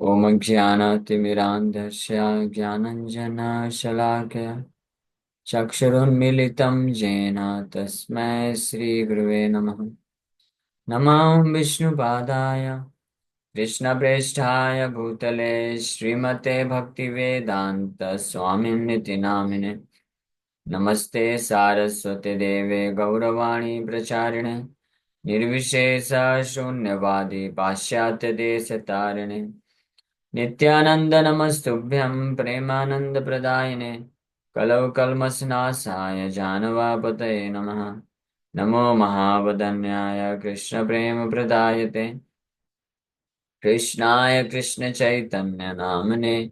ॐ ज्ञानातिमिरान्धस्य ज्ञानञ्जनशलाकया चक्षुरुन्मीलितं येन तस्मै श्रीगुरुवे नमः। नमो विष्णुपादाय कृष्णप्रेष्ठाय भूतले श्रीमते भक्तिवेदान्त स्वामिन्निति नामिने। नमस्ते सारस्वते देवे गौरवाणी प्रचारिणे निर्विशेष शून्यवादी पाश्चात्य देश तारिणे नित्यानंद नमस्तुभ्यं प्रेमानंद प्रदायिने कलौ कल्मषनाशाय जानवापतये नमः। नमो महावदन्याय कृष्ण प्रेम प्रदायते कृष्णाय कृष्ण चैतन्य नामने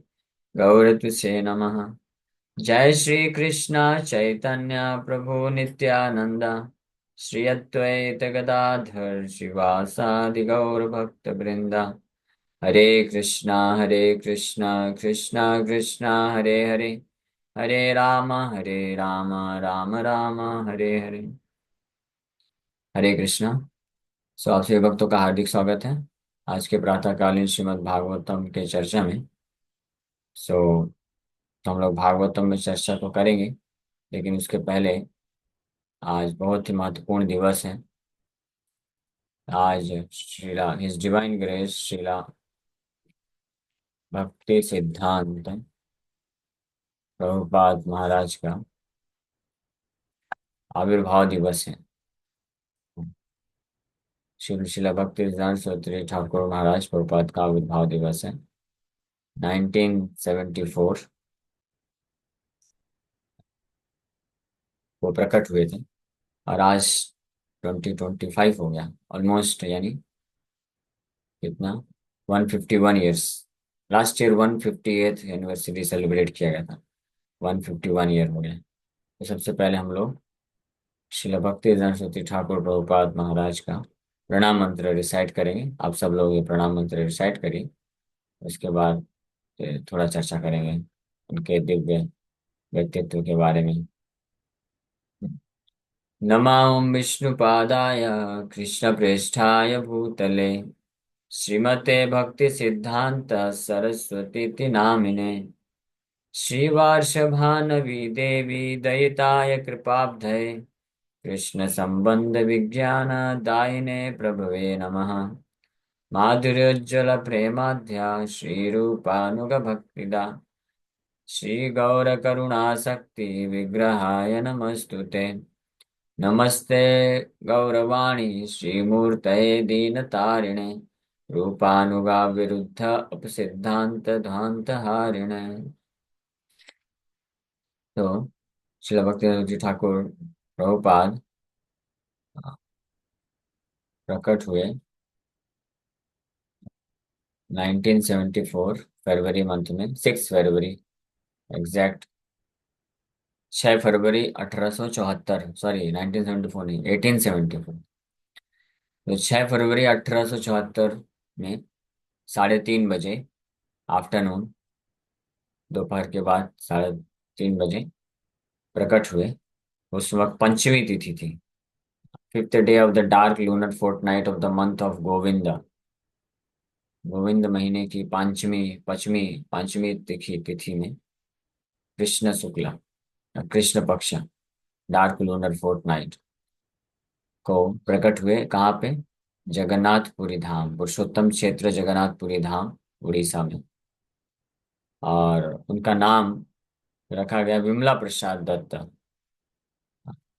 गौरतुसे नमः। जय श्री कृष्ण चैतन्य प्रभु नित्यानंद श्री अद्वैत गदाधर शिवासादि गौर भक्त वृंदा। हरे कृष्णा कृष्णा कृष्णा हरे हरे हरे राम राम राम हरे हरे। हरे कृष्णा। सो आप सभी भक्तों का हार्दिक स्वागत है आज के प्रातःकालीन श्रीमद् भागवतम के चर्चा में। सो तो हम लोग भागवतम में चर्चा तो करेंगे, लेकिन उसके पहले आज बहुत ही महत्वपूर्ण दिवस है। आज Srila his divine grace Srila Bhakti Siddhanta Prabhupada महाराज का आविर्भाव दिवस है। श्री शिला भक्ति सिद्धांत सरस्वती ठाकुर महाराज प्रभुपाद का आविर्भाव दिवस है 1974 वो प्रकट हुए थे। और आज 2025 हो गया ऑलमोस्ट, यानी कितना 151 years. Last year 158th anniversary celebrate किया गया था। 151 ईयर हो गया। तो सबसे पहले हम लोग शिला भक्ति सिद्धांत सरस्वती ठाकुर प्रभुपाद महाराज का प्रणाम मंत्र रिसाइट करेंगे। आप सब लोग ये प्रणाम मंत्र रिसाइट करिए। उसके बाद फिर थोड़ा चर्चा करेंगे उनके दिव्य व्यक्तित्व के बारे में। नमो विष्णुपादाय कृष्णप्रेष्ठाय भूतले श्रीमते भक्ति सिद्धांत सरस्वती नामिने श्रीवार्षभानवी देवी दयिताय कृपाब्धये कृष्ण संबंध विज्ञान दायिने प्रभवे नमः। माधुर्योज्ज्वल प्रेमाध्या श्रीरूपानुग भक्तिदा श्री गौर करुणासक्ति विग्रहाय नमस्तुते। नमस्ते गौरवाणी श्रीमूर्तये दीनतारिणे रूपानुगा विरुद्ध अपसिद्धांत ध्वांत हारिणे। तो श्रील भक्ति जी ठाकुर प्रभुपाद प्रकट हुए 1974 फरवरी मंथ में, 6 फरवरी एग्जैक्ट, 6 फरवरी 1874, सॉरी 1974 नहीं, 1874। तो 6 फरवरी 1874 में 3:30 बजे आफ्टरनून, दोपहर के बाद 3:30 बजे प्रकट हुए। उस वक्त पंचमी तिथि थी, 5th day of the dark lunar fortnight of the month of Govinda. Govinda महीने की पांचवी तिथि में कृष्ण शुक्ला, कृष्ण पक्ष, डार्क लूनर फोर्टनाइट को प्रकट हुए। कहाँ पे? जगन्नाथपुरी धाम, पुरुषोत्तम क्षेत्र जगन्नाथपुरी धाम, उड़ीसा में। और उनका नाम रखा गया विमला प्रसाद दत्त।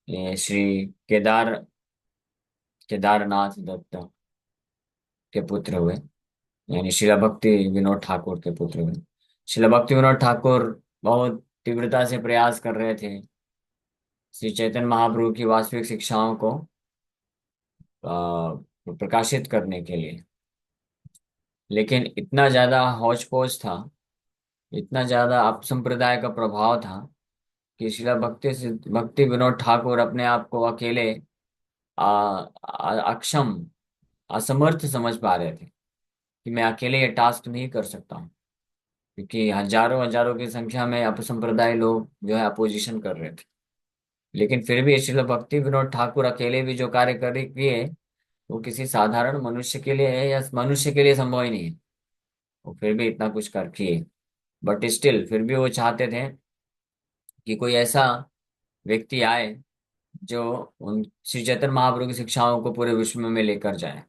ये श्री केदारनाथ दत्त के पुत्र हुए, यानी शिला भक्ति विनोद ठाकुर के पुत्र हुए। शिला भक्ति विनोद ठाकुर बहुत तीव्रता से प्रयास कर रहे थे श्री चैतन्य महाप्रभु की वास्तविक शिक्षाओं को प्रकाशित करने के लिए। लेकिन इतना ज्यादा हौच पौच था, इतना ज्यादा आप संप्रदाय का प्रभाव था कि शिला भक्ति विनोद ठाकुर अपने आप को अकेले अक्षम, असमर्थ समझ पा रहे थे कि मैं अकेले ये टास्क नहीं कर सकता हूँ, क्योंकि हजारों हजारों की संख्या में अपसंप्रदाय लोग जो है अपोजिशन कर रहे थे। लेकिन फिर भी श्रील भक्ति विनोद ठाकुर अकेले भी जो कार्य कर किए, वो किसी साधारण मनुष्य के लिए है या मनुष्य के लिए संभव ही नहीं है। वो फिर भी इतना कुछ कर किए, बट स्टिल फिर भी वो चाहते थे कि कोई ऐसा व्यक्ति आए जो उन श्री चैतन्य महाप्रभु की शिक्षाओं को पूरे विश्व में लेकर जाए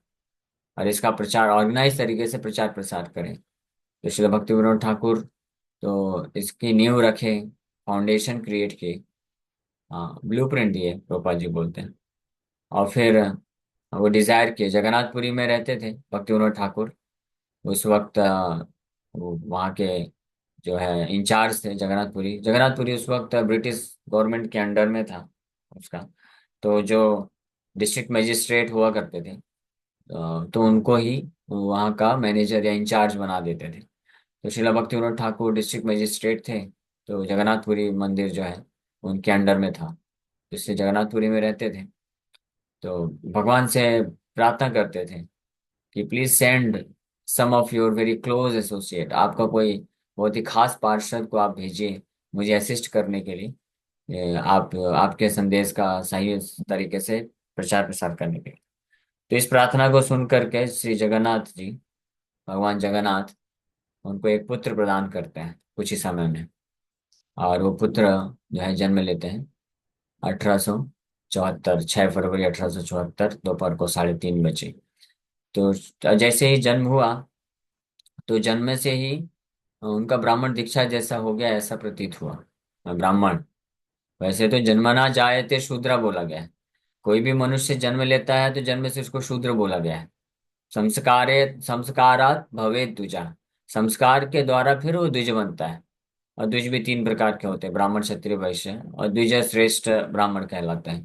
और इसका प्रचार ऑर्गेनाइज तरीके से प्रचार प्रसार करें। तो श्रील भक्ति विनोद ठाकुर तो इसकी नींव रखे, फाउंडेशन क्रिएट की, हाँ ब्लूप्रिंट दिए प्रभुपाद जी बोलते हैं। और फिर वो डिजायर किए, जगन्नाथपुरी में रहते थे भक्ति विनोद ठाकुर उस वक्त। वो वहाँ के जो है इंचार्ज थे जगन्नाथपुरी। जगन्नाथपुरी उस वक्त ब्रिटिश गवर्नमेंट के अंडर में था उसका। तो जो डिस्ट्रिक्ट मजिस्ट्रेट हुआ करते थे, तो उनको ही वहाँ का मैनेजर या इंचार्ज बना देते थे। तो शिला भक्ति विनोद ठाकुर डिस्ट्रिक्ट मजिस्ट्रेट थे, तो जगन्नाथपुरी मंदिर जो है उनके अंडर में था, इसलिए जगन्नाथपुरी में रहते थे। तो भगवान से प्रार्थना करते थे कि please send some of your very close associate, आपका कोई बहुत ही खास पार्षद को आप भेजिए मुझे असिस्ट करने के लिए, आप आपके संदेश का सही तरीके से प्रचार प्रसार करने के लिए। तो इस प्रार्थना को सुन करके श्री जगन्नाथ जी, भगवान जगन्नाथ उनको एक पुत्र प्रदान करते हैं कुछ ही समय में। और वो पुत्र जो है जन्म लेते हैं 1874, 6 फरवरी 1874 दोपहर को 3:30 बजे। तो जैसे ही जन्म हुआ, तो जन्म से ही उनका ब्राह्मण दीक्षा जैसा हो गया ऐसा प्रतीत हुआ। ब्राह्मण, वैसे तो जन्मना जायते शूद्र बोला गया है। कोई भी मनुष्य जन्म लेता है तो जन्म से उसको शूद्र बोला गया है। संस्कारे संस्कारात भवे द्विजा, संस्कार के द्वारा फिर वो द्विज बनता है। और द्विज भी 3 प्रकार के होते हैं, ब्राह्मण क्षत्रिय वैश्य, और द्विज श्रेष्ठ ब्राह्मण कहलाते हैं।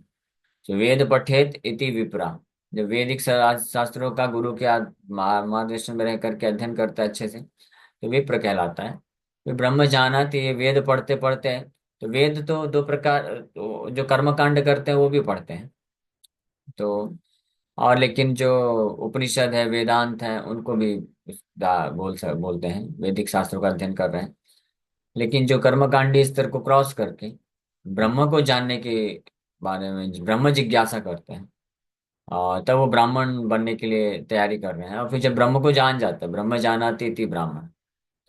तो वेद पठेत इति विप्रा, जब वैदिक शास्त्रों का गुरु के मार्गदर्शन में रह करके अध्ययन करता है अच्छे से, तो विप्र कहलाता है। तो ब्रह्म जाना, तो ये वेद पढ़ते पढ़ते हैं। तो वेद तो 2 प्रकार, तो जो कर्मकांड करते हैं वो भी पढ़ते हैं। तो और लेकिन जो उपनिषद है, वेदांत है, उनको भी बोलते हैं वैदिक शास्त्रों का अध्ययन कर रहे हैं। लेकिन जो कर्मकांडी स्तर को क्रॉस करके ब्रह्म को जानने के बारे में ब्रह्म जिज्ञासा करते हैं, और तब वो ब्राह्मण बनने के लिए तैयारी कर रहे हैं। और फिर जब ब्रह्म को जान जाता है, ब्रह्म जानाति इति ब्राह्मण,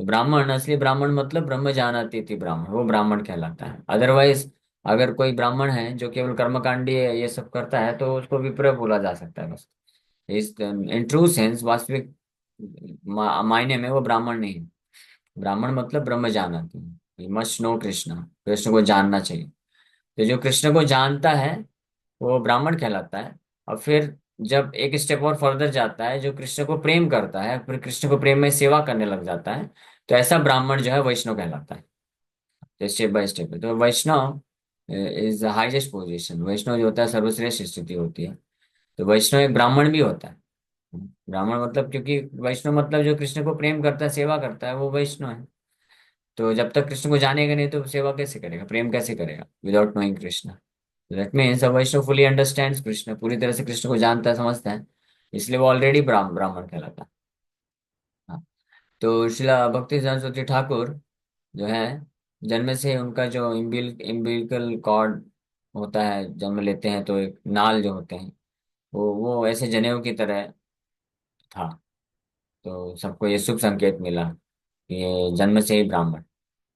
तो ब्राह्मण, असली ब्राह्मण मतलब ब्रह्म जानाति इति ब्राह्मण, वो ब्राह्मण कहलाता है। अदरवाइज अगर कोई ब्राह्मण है जो केवल कर्मकांडी है, ये सब करता है, तो उसको विप्र बोला जा सकता है बस। इस इन ट्रू सेंस, वास्तविक मायने में वो ब्राह्मण नहीं है। ब्राह्मण मतलब ब्रह्म जानाति, मस्ट नो कृष्ण, कृष्ण को जानना चाहिए। तो जो कृष्ण को जानता है वो ब्राह्मण कहलाता है। और फिर जब एक स्टेप और फर्दर जाता है, जो कृष्ण को प्रेम करता है, फिर कृष्ण को प्रेम में सेवा करने लग जाता है, तो ऐसा ब्राह्मण जो है वैष्णव कहलाता है। तो स्टेप बाय स्टेप है, तो वैष्णव इज द हाईएस्ट पोजीशन। वैष्णव जो होता है सर्वश्रेष्ठ स्थिति होती है। तो वैष्णव एक ब्राह्मण भी होता है। ब्राह्मण मतलब, क्योंकि वैष्णव मतलब जो कृष्ण को प्रेम करता है, सेवा करता है, वो वैष्णव है। तो जब तक कृष्ण को जानेगा नहीं तो सेवा कैसे करेगा, प्रेम कैसे करेगा without knowing Krishna. That means a Vaishnava fully understands Krishna, पूरी तरह से कृष्ण को जानता है, समझता है, इसलिए वो ऑलरेडी ब्राह्मण कहलाता है। हाँ। तो शिला भक्ति सरस्वती ठाकुर जो है, जन्म से उनका जो इम्बिलिकल कॉर्ड होता है, जन्म लेते हैं तो एक नाल जो होते हैं, वो ऐसे जनेऊ की तरह था। तो सबको ये शुभ संकेत मिला कि ये जन्म से ही ब्राह्मण।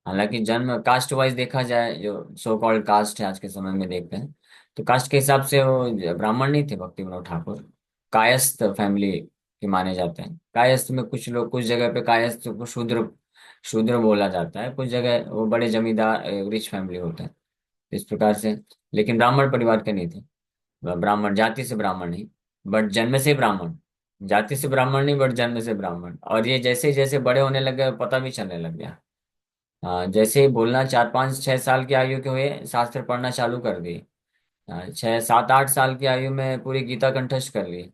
हालांकि जन्म कास्ट वाइज देखा जाए, जो सो कॉल्ड कास्ट है आज के समय में देखते हैं, तो कास्ट के हिसाब से वो ब्राह्मण नहीं थे भक्ति विनोद ठाकुर। कायस्थ फैमिली के माने जाते हैं। कायस्थ में कुछ लोग, कुछ जगह पे कायस्थ को शूद्र शूद्र बोला जाता है, कुछ जगह वो बड़े जमींदार रिच फैमिली होते हैं इस प्रकार से। लेकिन ब्राह्मण परिवार के नहीं थे। ब्राह्मण जाति से ब्राह्मण नहीं, बट जन्म से ब्राह्मण। जाति से ब्राह्मण नहीं, बट जन्म से ब्राह्मण। और ये जैसे जैसे बड़े होने लगे पता भी चलने लग गया। हाँ, जैसे ही बोलना 4, 5, 6 साल की आयु के हुए, शास्त्र पढ़ना चालू कर दिए। 6, 7, 8 साल की आयु में पूरी गीता कंठस्थ कर ली।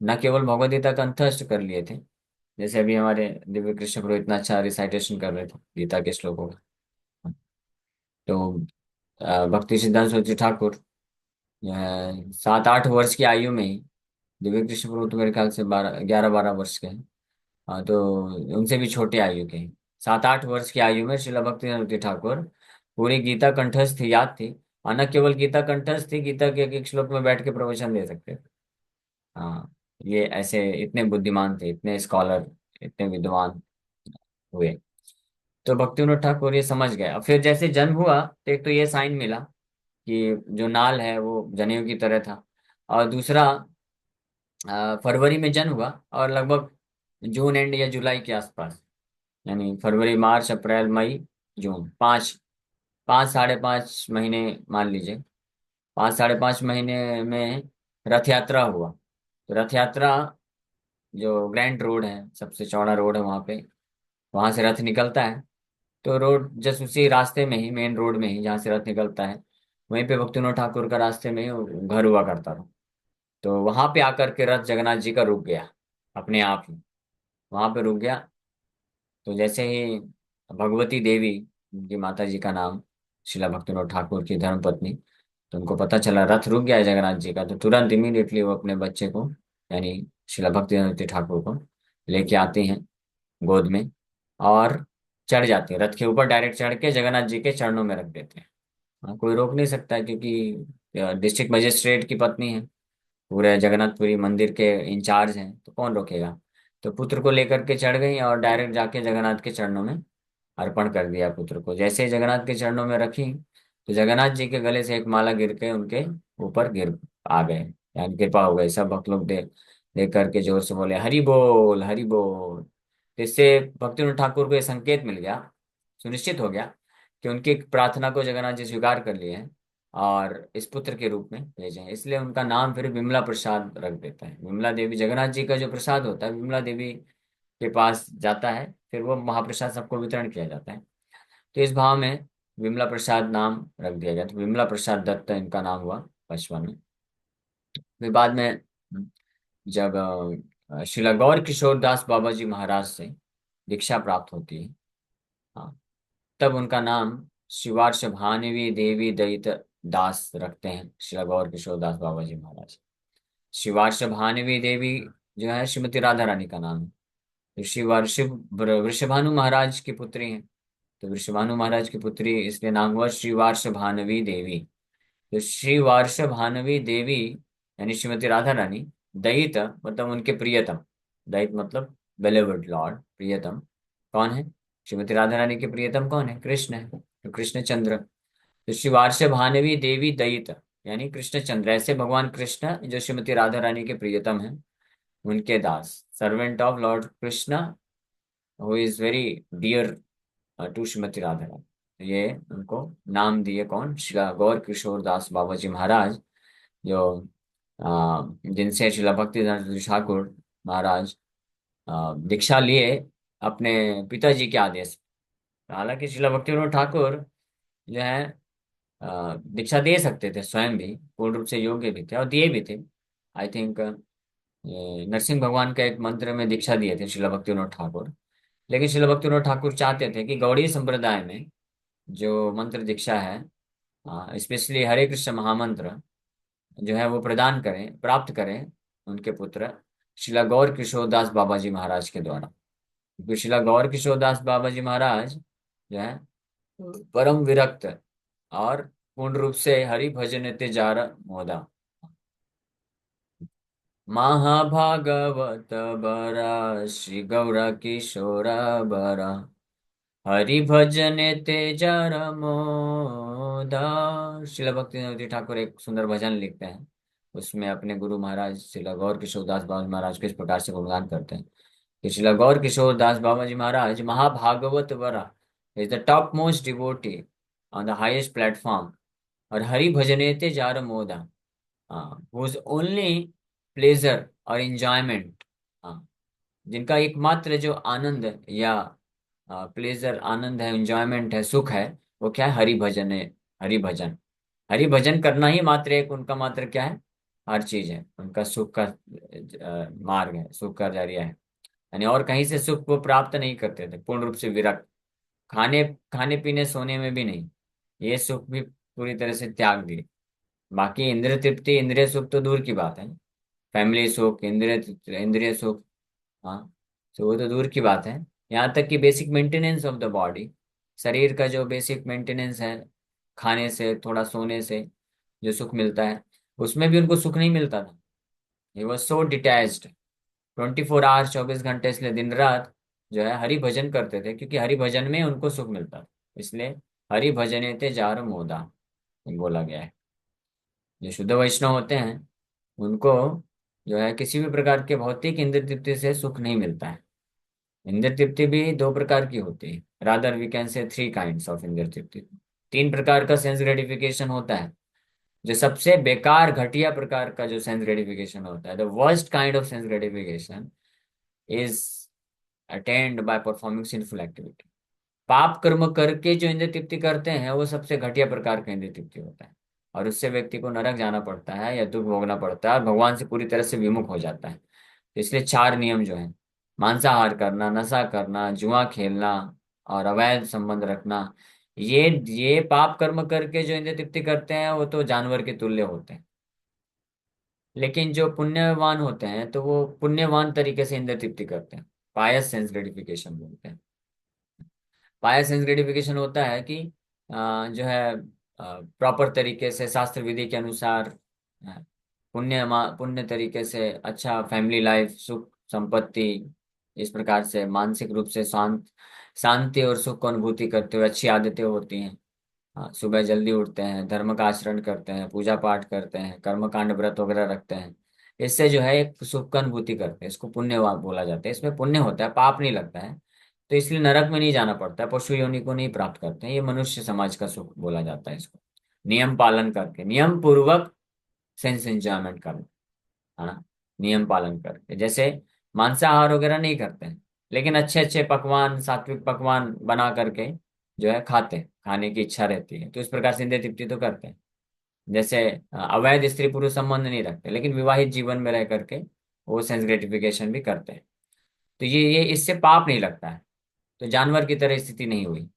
न केवल भगवद गीता कंठस्थ कर लिए थे, जैसे अभी हमारे दिव्य कृष्ण प्रभु इतना अच्छा रिसाइटेशन कर रहे थे गीता के श्लोकों का। तो भक्ति सिद्धांत सरस्वती ठाकुर 7, 8 वर्ष की आयु में ही, दिव्य कृष्ण प्रभु तो मेरे ख्याल से 11, 12 वर्ष के हैं। हाँ, तो उनसे भी छोटे आयु के हैं। 7, 8 वर्ष की आयु में श्रील भक्ति ठाकुर पूरी गीता कंठस्थ थी, याद थी। और न केवल गीता कंठस्थ थी, गीता के एक एक श्लोक में बैठ के प्रवचन दे सकते थे। हाँ, ये ऐसे इतने बुद्धिमान थे, इतने स्कॉलर, इतने विद्वान। हुए। तो भक्तिविनोद ठाकुर ये समझ गया। फिर जैसे जन्म हुआ तो एक तो ये साइन मिला कि जो नाल है वो जनेऊ की तरह था, और दूसरा फरवरी में जन्म हुआ, और लगभग जून एंड या जुलाई के आसपास, यानी फरवरी मार्च अप्रैल मई जून, पाँच, 5 साढ़े 5 महीने मान लीजिए। 5 साढ़े 5 महीने में रथ यात्रा हुआ। तो रथ यात्रा, जो ग्रैंड रोड है, सबसे चौड़ा रोड है वहां पे, वहां से रथ निकलता है। तो रोड जस्ट उसी रास्ते में ही, मेन रोड में ही जहाँ से रथ निकलता है, वहीं पे भक्तिविनोद ठाकुर का रास्ते में ही घर हुआ करता था। तो वहां पे आकर के रथ जगन्नाथ जी का रुक गया अपने आप ही, वहां पे रुक गया। तो जैसे ही भगवती देवी, उनकी माता जी का नाम, शिला भक्तिविनोद ठाकुर की धर्मपत्नी, तो उनको पता चला रथ रुक गया है जगन्नाथ जी का, तो तुरंत इमीडिएटली वो अपने बच्चे को, यानी शिला भक्तिविनोद ठाकुर को लेके आती हैं गोद में, और चढ़ जाते हैं रथ के ऊपर, डायरेक्ट चढ़ के जगन्नाथ जी के चरणों में रख देते हैं। हाँ, कोई रोक नहीं सकता है, क्योंकि डिस्ट्रिक्ट मजिस्ट्रेट की पत्नी है, पूरे जगन्नाथपुरी मंदिर के इंचार्ज हैं, तो कौन रोकेगा। तो पुत्र को लेकर के चढ़ गई और डायरेक्ट जाके जगन्नाथ के चरणों में अर्पण कर दिया पुत्र को। जैसे ही जगन्नाथ के चरणों में रखी, तो जगन्नाथ जी के गले से एक माला गिर के उनके ऊपर गिर आ गए, यानी कृपा हो गई। सब भक्त लोग देख करके जोर से बोले हरि बोल हरि बोल। तो इससे भक्तिविनोद ठाकुर को ये संकेत मिल गया, सुनिश्चित हो गया कि उनकी प्रार्थना को जगन्नाथ जी स्वीकार कर लिए हैं और इस पुत्र के रूप में भेजे हैं। इसलिए उनका नाम फिर विमला प्रसाद रख देता है। विमला देवी, जगन्नाथ जी का जो प्रसाद होता है, विमला देवी के पास जाता है, फिर वो महाप्रसाद सबको वितरण किया जाता है। तो इस भाव में विमला प्रसाद नाम रख दिया गया। तो विमला प्रसाद दत्त इनका नाम हुआ बचपन में। फिर बाद में जब श्रीला गौर किशोर दास बाबा जी महाराज से दीक्षा प्राप्त होती है, हाँ, तब उनका नाम शिवार्ष भानवी देवी दयित दास रखते हैं श्रीला गौर किशोर दास बाबा जी महाराज। शिवार्ष भानवी देवी जो है श्रीमती राधा रानी का नाम है। तो वृषभानु महाराज की पुत्री हैं, तो वृषभानु महाराज की पुत्री, इसलिए नाम हुआ श्रीवार्ष भानवी देवी। तो श्रीवार्ष भानवी देवी यानी श्रीमती राधा रानी, दयित मतलब उनके प्रियतम, दयित मतलब बेलेवर्ड लॉर्ड, प्रियतम कौन है, श्रीमती राधा रानी के प्रियतम कौन है, कृष्ण है, तो कृष्ण चंद्र। तो श्रीवार्ष भानवी देवी दयित यानी कृष्ण चंद्र, ऐसे भगवान कृष्ण जो श्रीमती राधा रानी के प्रियतम हैं, उनके दास, servant of lord Krishna, who is very dear to Shrimati Radha Rani. ये उनको नाम दिए कौन, श्रीला गौर किशोर दास बाबा जी महाराज, जो जिनसे श्रीला भक्ति ठाकुर महाराज दीक्षा लिए अपने पिताजी के आदेश। हालांकि श्रीला भक्तिविनोद ठाकुर जो है दीक्षा दे सकते थे स्वयं भी, पूर्ण रूप से योग्य भी थे और दिए भी थे। आई थिंक नरसिंह भगवान का एक मंत्र में दीक्षा दिए थे श्रीला भक्तिविनोद ठाकुर। लेकिन श्रीला भक्तिविनोद ठाकुर चाहते थे कि गौड़ीय संप्रदाय में जो मंत्र दीक्षा है, स्पेशली हरे कृष्ण महामंत्र जो है वो प्रदान करें, प्राप्त करें उनके पुत्र शिला गौर किशोरदास बाबा जी महाराज के द्वारा। क्योंकि शिला गौर किशोरदास बाबा जी महाराज जो है परम विरक्त और पूर्ण रूप से हरि भजन तेजार मोदा, महाभागवत बरा श्री गौर किशोर बरा, हरि भजन तेजर मोदा। शिला भक्ति ठाकुर एक सुंदर भजन लिखते हैं, उसमें अपने गुरु महाराज शिला गौर किशोर दास बाबा जी महाराज को इस प्रकार से गुणगान करते हैं कि शिला गौर किशोर दास बाबा जी महाराज महाभागवत वरा is the top most devotee on the highest platform, और हरि भजने तेजर मोदा, whose only pleasure और enjoyment, जिनका एकमात्र जो आनंद या प्लेजर, आनंद है, एंजॉयमेंट है, सुख है, वो क्या है, हरि भजन है। हरि भजन, हरि भजन करना ही मात्र एक उनका मात्र क्या है, हर चीज है, उनका सुख का मार्ग है, सुख का जरिया है। यानी और कहीं से सुख वो प्राप्त नहीं करते थे, पूर्ण रूप से विरक्त, खाने खाने पीने सोने में भी नहीं, ये सुख भी पूरी तरह से त्याग दिए। बाकी इंद्रिय तृप्ति, इंद्रिय सुख तो दूर की बात है, फैमिली सुख, इंद्रिय इंद्रिय सुख, हाँ, तो वो तो दूर की बात है। यहाँ तक कि basic maintenance of the body, शरीर का जो बेसिक मेंटेनेंस है, खाने से थोड़ा सोने से जो सुख मिलता है, उसमें भी उनको सुख नहीं मिलता था। He was so detached 24 hours, 24 घंटे, इसलिए दिन रात जो है हरि भजन करते थे, क्योंकि हरि भजन में उनको सुख मिलता था। इसलिए हरि भजने ते जार मोदा बोला गया है। जो शुद्ध वैष्णव होते हैं उनको जो है किसी भी प्रकार के भौतिक इंद्र तृप्ति से सुख नहीं मिलता है। इंद्र तृप्ति भी दो प्रकार की होती है, rather we can say three kinds of इंद्र तृप्ति। तीन प्रकार का सेंस ग्रेटिफिकेशन होता है। जो सबसे बेकार घटिया प्रकार का जो सेंस ग्रेटिफिकेशन होता है, the worst kind of sense gratification is attend by performing sinful activity. पाप कर्म करके जो इंद्र तृप्ति करते हैं वो सबसे घटिया प्रकार का इंद्र तृप्ति होता है। और उससे व्यक्ति को नरक जाना पड़ता है या दुख भोगना पड़ता है और भगवान से पूरी तरह से विमुख हो जाता है। इसलिए चार नियम जो है, मांसाहार करना, नशा करना, जुआ खेलना और अवैध संबंध रखना, ये पाप कर्म करके जो इंद्र तृप्ति करते हैं वो तो जानवर के तुल्य होते हैं। लेकिन जो पुण्यवान होते हैं तो वो पुण्यवान तरीके से इंद्र तृप्ति करते हैं। पायस सेंस ग्रेटिफिकेशन बोलते हैं। पाया सेंस ग्रेटिफिकेशन होता है कि जो है प्रॉपर तरीके से शास्त्र विधि के अनुसार पुण्य तरीके से अच्छा फैमिली लाइफ, सुख संपत्ति, इस प्रकार से मानसिक रूप से शांति और सुख को अनुभूति करते हुए अच्छी आदतें होती हैं। हाँ, सुबह जल्दी उठते हैं, धर्म का आचरण करते हैं, पूजा पाठ करते हैं, कर्मकांड व्रत वगैरह रखते हैं। इससे जो है एक सुख का अनुभूति करते हैं, इसको पुण्य बोला जाता है। इसमें पुण्य होता है, पाप नहीं लगता है। तो इसलिए नरक में नहीं जाना पड़ता है, पशु योनि को नहीं प्राप्त करते हैं। ये मनुष्य समाज का सुख बोला जाता है इसको। नियम पालन करके, नियम पूर्वक सेंस एंजॉयमेंट करना, है ना। नियम पालन करके, जैसे मांसाहार वगैरह नहीं करते हैं, लेकिन अच्छे अच्छे पकवान, सात्विक पकवान बना करके जो है खाते हैं, खाने की इच्छा रहती है, तो इस प्रकार से इंद्रिय तृप्ति तो करते हैं। जैसे अवैध स्त्री पुरुष संबंध नहीं रखते, लेकिन विवाहित जीवन में रह करके वो सेंस ग्रेटिफिकेशन भी करते हैं। तो ये इससे पाप नहीं लगता है। तो जानवर की तरह स्थिति नहीं हुई,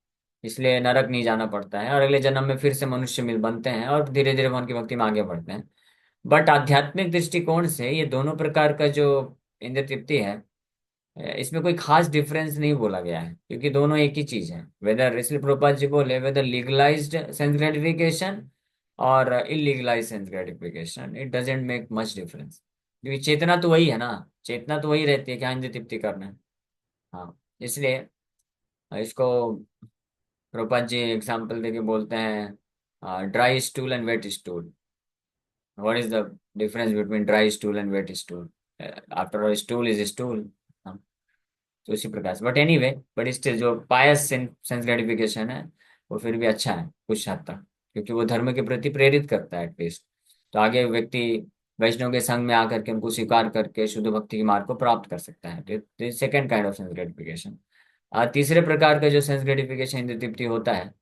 इसलिए नरक नहीं जाना पड़ता है और अगले जन्म में फिर से मनुष्य मिल बनते हैं और धीरे धीरे भगवान की भक्ति में आगे बढ़ते हैं। बट आध्यात्मिक दृष्टिकोण से ये दोनों प्रकार का जो इंद्र तृप्ति है, इसमें कोई खास डिफरेंस नहीं बोला गया है, क्योंकि दोनों एक ही चीज है। वेदर, इसलिए प्रभुपाद जी बोले, वेदर लीगलाइज्ड सेंस ग्रेटिफिकेशन और illegalize sense gratification, it doesn't make much difference. क्योंकि चेतना तो वही है ना, चेतना तो वही रहती है कि हाँ इंद्र तृप्ति करना है। हाँ, इसलिए इसको प्रभुपाद जी एग्जाम्पल देके बोलते हैं, dry stool and wet stool. What is the difference between dry stool and wet stool? After all stool is stool. तो इसी प्रकार से, बट एनीवे, बट स्टिल जो पायस सेंस ग्रेटिफिकेशन है वो फिर भी अच्छा है कुछ हद तक, क्योंकि वो धर्म के प्रति प्रेरित करता है एटलीस्ट। तो आगे व्यक्ति वैष्णव के संग में आकर के उनको स्वीकार करके शुद्ध भक्ति के मार्ग को प्राप्त कर सकता है। Second kind of sense gratification. तीसरे प्रकार का जो सेंस ग्रेटिफिकेशन तृप्ति होता है,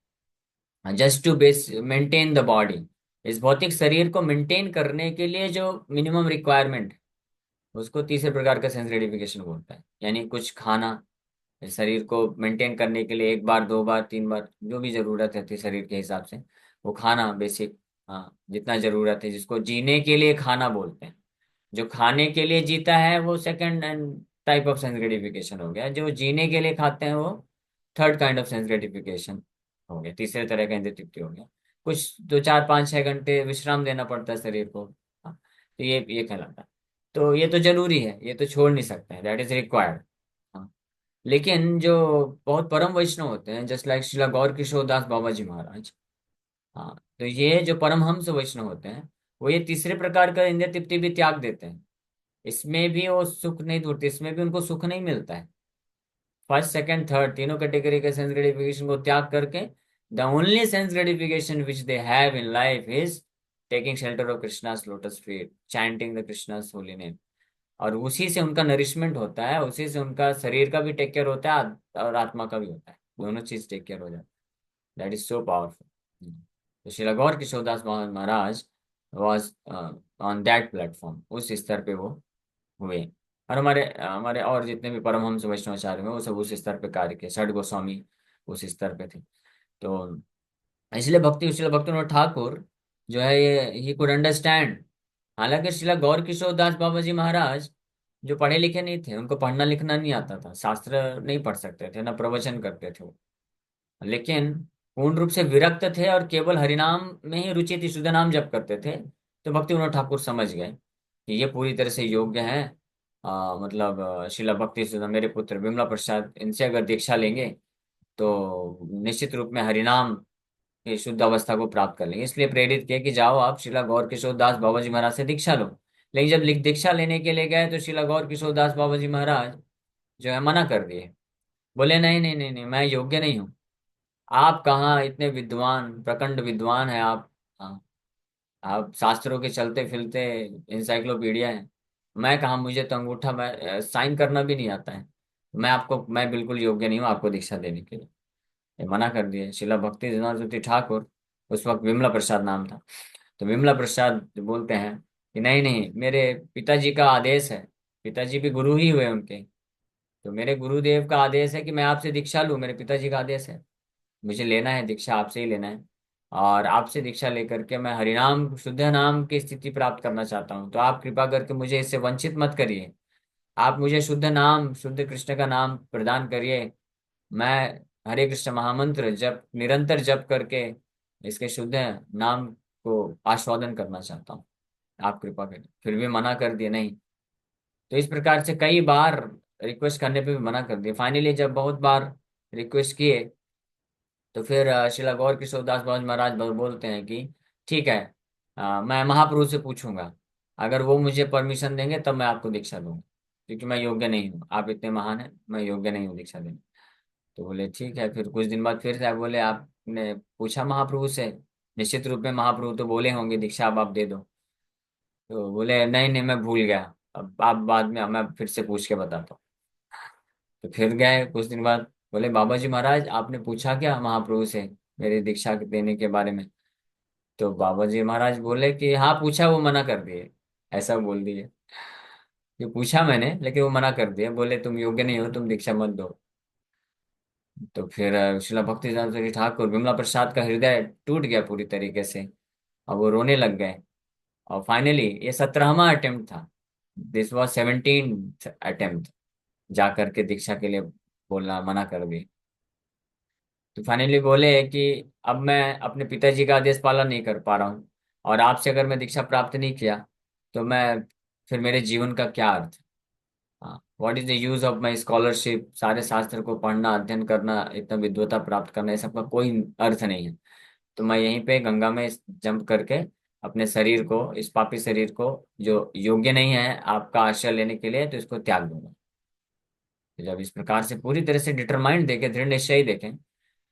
just to base maintain the body, इस भौतिक शरीर को मेंटेन करने के लिए जो मिनिमम रिक्वायरमेंट, उसको तीसरे प्रकार का सेंस ग्रेटिफिकेशन बोलता है। यानी कुछ खाना, शरीर को मेंटेन करने के लिए एक बार, दो बार, तीन बार, जो भी जरूरत है शरीर के हिसाब से, वो खाना बेसिक, हाँ जितना जरूरत है, जिसको जीने के लिए खाना बोलते हैं। जो खाने के लिए जीता है वो second and type of sense gratification हो गया। जो जीने के लिए खाते हैं वो third kind of sense gratification हो गया, तीसरे तरह का इंद्रिय तृप्ति हो गया। कुछ 2 4 5 6 घंटे विश्राम देना पड़ता है शरीर को। हाँ, तो ये कहलाता है। तो ये तो जरूरी है, ये तो छोड़ नहीं सकते हैं, दैट इज रिक्वायर्ड। लेकिन जो बहुत परम वैष्णव होते हैं, जस्ट लाइक श्रीला गौर किशोर दास बाबा जी महाराज, हाँ, तो ये जो परमहंस वैष्णव होते हैं वो ये तीसरे प्रकार का इंद्रिय तृप्ति भी त्याग देते हैं। इसमें भी वो सुख नहीं ढूंढते, इसमें भी उनको सुख नहीं मिलता है। फर्स्ट सेकंड थर्ड तीनों कैटेगरी के सेंस ग्रेटिफिकेशन को त्याग करके the only sense gratification which they have in life is taking shelter of Krishna's lotus feet, chanting the Krishna's holy name. और उसी से उनका नरिशमेंट होता है, उसी से उनका शरीर का भी टेक केयर होता है और आत्मा का भी होता है, दोनों चीज टेक केयर हो जाता है। That is so powerful. तो श्रीला गौर किशोरदास महाराज वॉज ऑन दैट प्लेटफॉर्म, उस स्तर पे वो हुए। और हमारे हमारे और जितने भी परमहंस वैष्णवाचार्य हैं वो सब उस स्तर पे कार्य किए। षड गोस्वामी उस स्तर पे थे। तो इसलिए श्रीला भक्तिविनोद ठाकुर जो है ये ही कुड अंडरस्टैंड। हालांकि श्रीला गौर किशोर दास बाबा जी महाराज जो पढ़े लिखे नहीं थे, उनको पढ़ना लिखना नहीं आता था, शास्त्र नहीं पढ़ सकते थे, ना प्रवचन करते थे वो, लेकिन पूर्ण रूप से विरक्त थे और केवल हरिनाम में ही रुचि थी, शुद्ध नाम जप करते थे। तो भक्ति विनोद ठाकुर समझ गए कि ये पूरी तरह से योग्य है मतलब शिला भक्ति सिद्धांत मेरे पुत्र विमला प्रसाद इनसे अगर दीक्षा लेंगे तो निश्चित रूप में हरिनाम की शुद्ध अवस्था को प्राप्त कर लेंगे। इसलिए प्रेरित किया कि जाओ आप शिला गौर किशोर दास बाबा जी महाराज से दीक्षा लो। लेकिन जब दीक्षा लेने के लिए गए तो शिला गौर किशोर दास बाबा जी महाराज जो है मना कर दिए। बोले नहीं नहीं नहीं नहीं, मैं योग्य नहीं हूँ। आप कहाँ इतने विद्वान प्रखंड विद्वान हैं आप। हाँ, आप शास्त्रों के चलते फिरते इंसाइक्लोपीडिया है। मैं कहाँ, मुझे तो अंगूठा मैं साइन करना भी नहीं आता है। मैं बिल्कुल योग्य नहीं हूँ आपको दीक्षा देने के लिए। ये मना कर दिए। शिला भक्ति सिद्धांत ठाकुर, उस वक्त विमला प्रसाद नाम था, तो विमला प्रसाद बोलते हैं कि नहीं नहीं, मेरे पिताजी का आदेश है। पिताजी भी गुरु ही हुए उनके। तो मेरे गुरुदेव का आदेश है कि मैं आपसे दीक्षा लूं, मेरे पिताजी का आदेश है। मुझे लेना है दीक्षा, आपसे ही लेना है। और आपसे दीक्षा लेकर के मैं हरिनाम शुद्ध नाम की स्थिति प्राप्त करना चाहता हूँ। तो आप कृपा करके मुझे इससे वंचित मत करिए। आप मुझे शुद्ध नाम, शुद्ध कृष्ण का नाम प्रदान करिए। मैं हरे कृष्ण महामंत्र जप निरंतर जप करके इसके शुद्ध नाम को आस्वादन करना चाहता हूँ। आप कृपा करिए। फिर भी मना कर दिए नहीं। तो इस प्रकार से कई बार रिक्वेस्ट करने पे भी मना कर दिया। फाइनली जब बहुत बार रिक्वेस्ट किए तो फिर शिला गौर किशोर दास बाबा महाराज बोलते हैं कि ठीक है, मैं महाप्रभु से पूछूंगा। अगर वो मुझे परमिशन देंगे तब मैं आपको दीक्षा दूंगा, क्योंकि मैं योग्य नहीं हूँ। आप इतने महान हैं, मैं योग्य नहीं हूँ दीक्षा देने। तो बोले ठीक है। फिर कुछ दिन बाद फिर से बोले आपने पूछा महाप्रभु से, निश्चित रूप में महाप्रभु तो बोले होंगे दीक्षा अब आप दे दो। तो बोले नहीं नहीं, मैं भूल गया, अब आप बाद में मैं फिर से पूछ के बताता हूँ। तो फिर गए कुछ दिन बाद। बोले बाबा जी महाराज आपने पूछा क्या महाप्रभु से मेरी दीक्षा देने के बारे में? तो बाबा जी महाराज बोले कि हाँ पूछा, वो मना कर दिए। ऐसा बोल दिए कि पूछा मैंने लेकिन वो मना कर दिए, बोले तुम योग्य नहीं हो, तुम दीक्षा मत दो। तो फिर शिला भक्ति सिद्धांत ठाकुर विमला प्रसाद का हृदय टूट गया पूरी तरीके से। अब वो रोने लग गए। और फाइनली ये 17वां अटेम्प्ट था। दिस वॉज 17 अटेम्प्ट जा करके दीक्षा के लिए बोलना मना कर दी। तो फाइनली बोले कि अब मैं अपने पिताजी का आदेश पालन नहीं कर पा रहा हूँ, और आपसे अगर मैं दीक्षा प्राप्त नहीं किया तो मैं फिर मेरे जीवन का क्या अर्थ? हाँ, what is the use of my scholarship? सारे शास्त्र को पढ़ना, अध्ययन करना, इतना विद्वता प्राप्त करना, ये सब का कोई अर्थ नहीं है। तो मैं यहीं पे गंगा में जंप करके अपने शरीर को, इस पापी शरीर को जो योग्य नहीं है आपका आश्रय लेने के लिए, तो इसको त्याग दूंगा। तो जब इस प्रकार से पूरी तरह से डिटरमाइंड देखे, दृढ़ निश्चय देखें,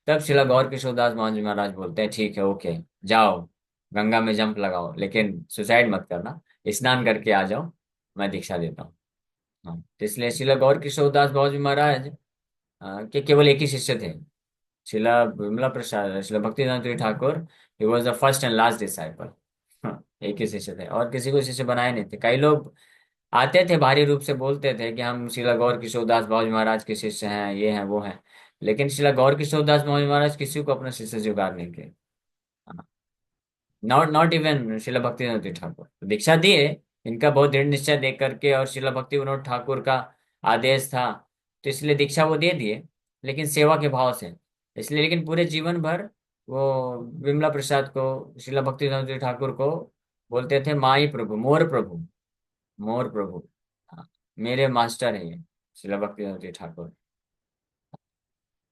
तब शिला गौर किशोर दास महाराज महाराज बोलते हैं ठीक है, ओके, जाओ गंगा में जंप लगाओ, लेकिन सुसाइड मत करना, स्नान करके आ जाओ, मैं दीक्षा देता हूँ। हाँ, तो इसलिए शिला गौर किशोर दास बाबा जी महाराज के केवल एक ही शिष्य थे, शिला विमला प्रसाद, शिला Bhaktivedanta Thakur. He was the first and last disciple. एक ही शिष्य थे, और किसी को शिष्य बनाए नहीं थे। कई लोग आते थे भारी रूप से बोलते थे कि हम शिला गौर किशोर दास बाबा जी महाराज के शिष्य हैं, ये हैं वो हैं। लेकिन शिला गौर किशोर दास बाबा जी महाराज किसी को अपना शिष्य स्वीकार नहीं किए। नॉट नॉट इवन शिला भक्ति विनोद ठाकुर तो दीक्षा दिए। इनका बहुत दृढ़ निश्चय देख करके और शिला भक्ति विनोद ठाकुर का आदेश था, तो इसलिए दीक्षा वो दे दिए, लेकिन सेवा के भाव से। इसलिए लेकिन पूरे जीवन भर वो विमला प्रसाद को, शिला भक्ति विनोद ठाकुर को बोलते थे माई प्रभु, मोर प्रभु, मोर प्रभु। हाँ, मेरे मास्टर हैं ये शिला भक्ति विनोद ठाकुर।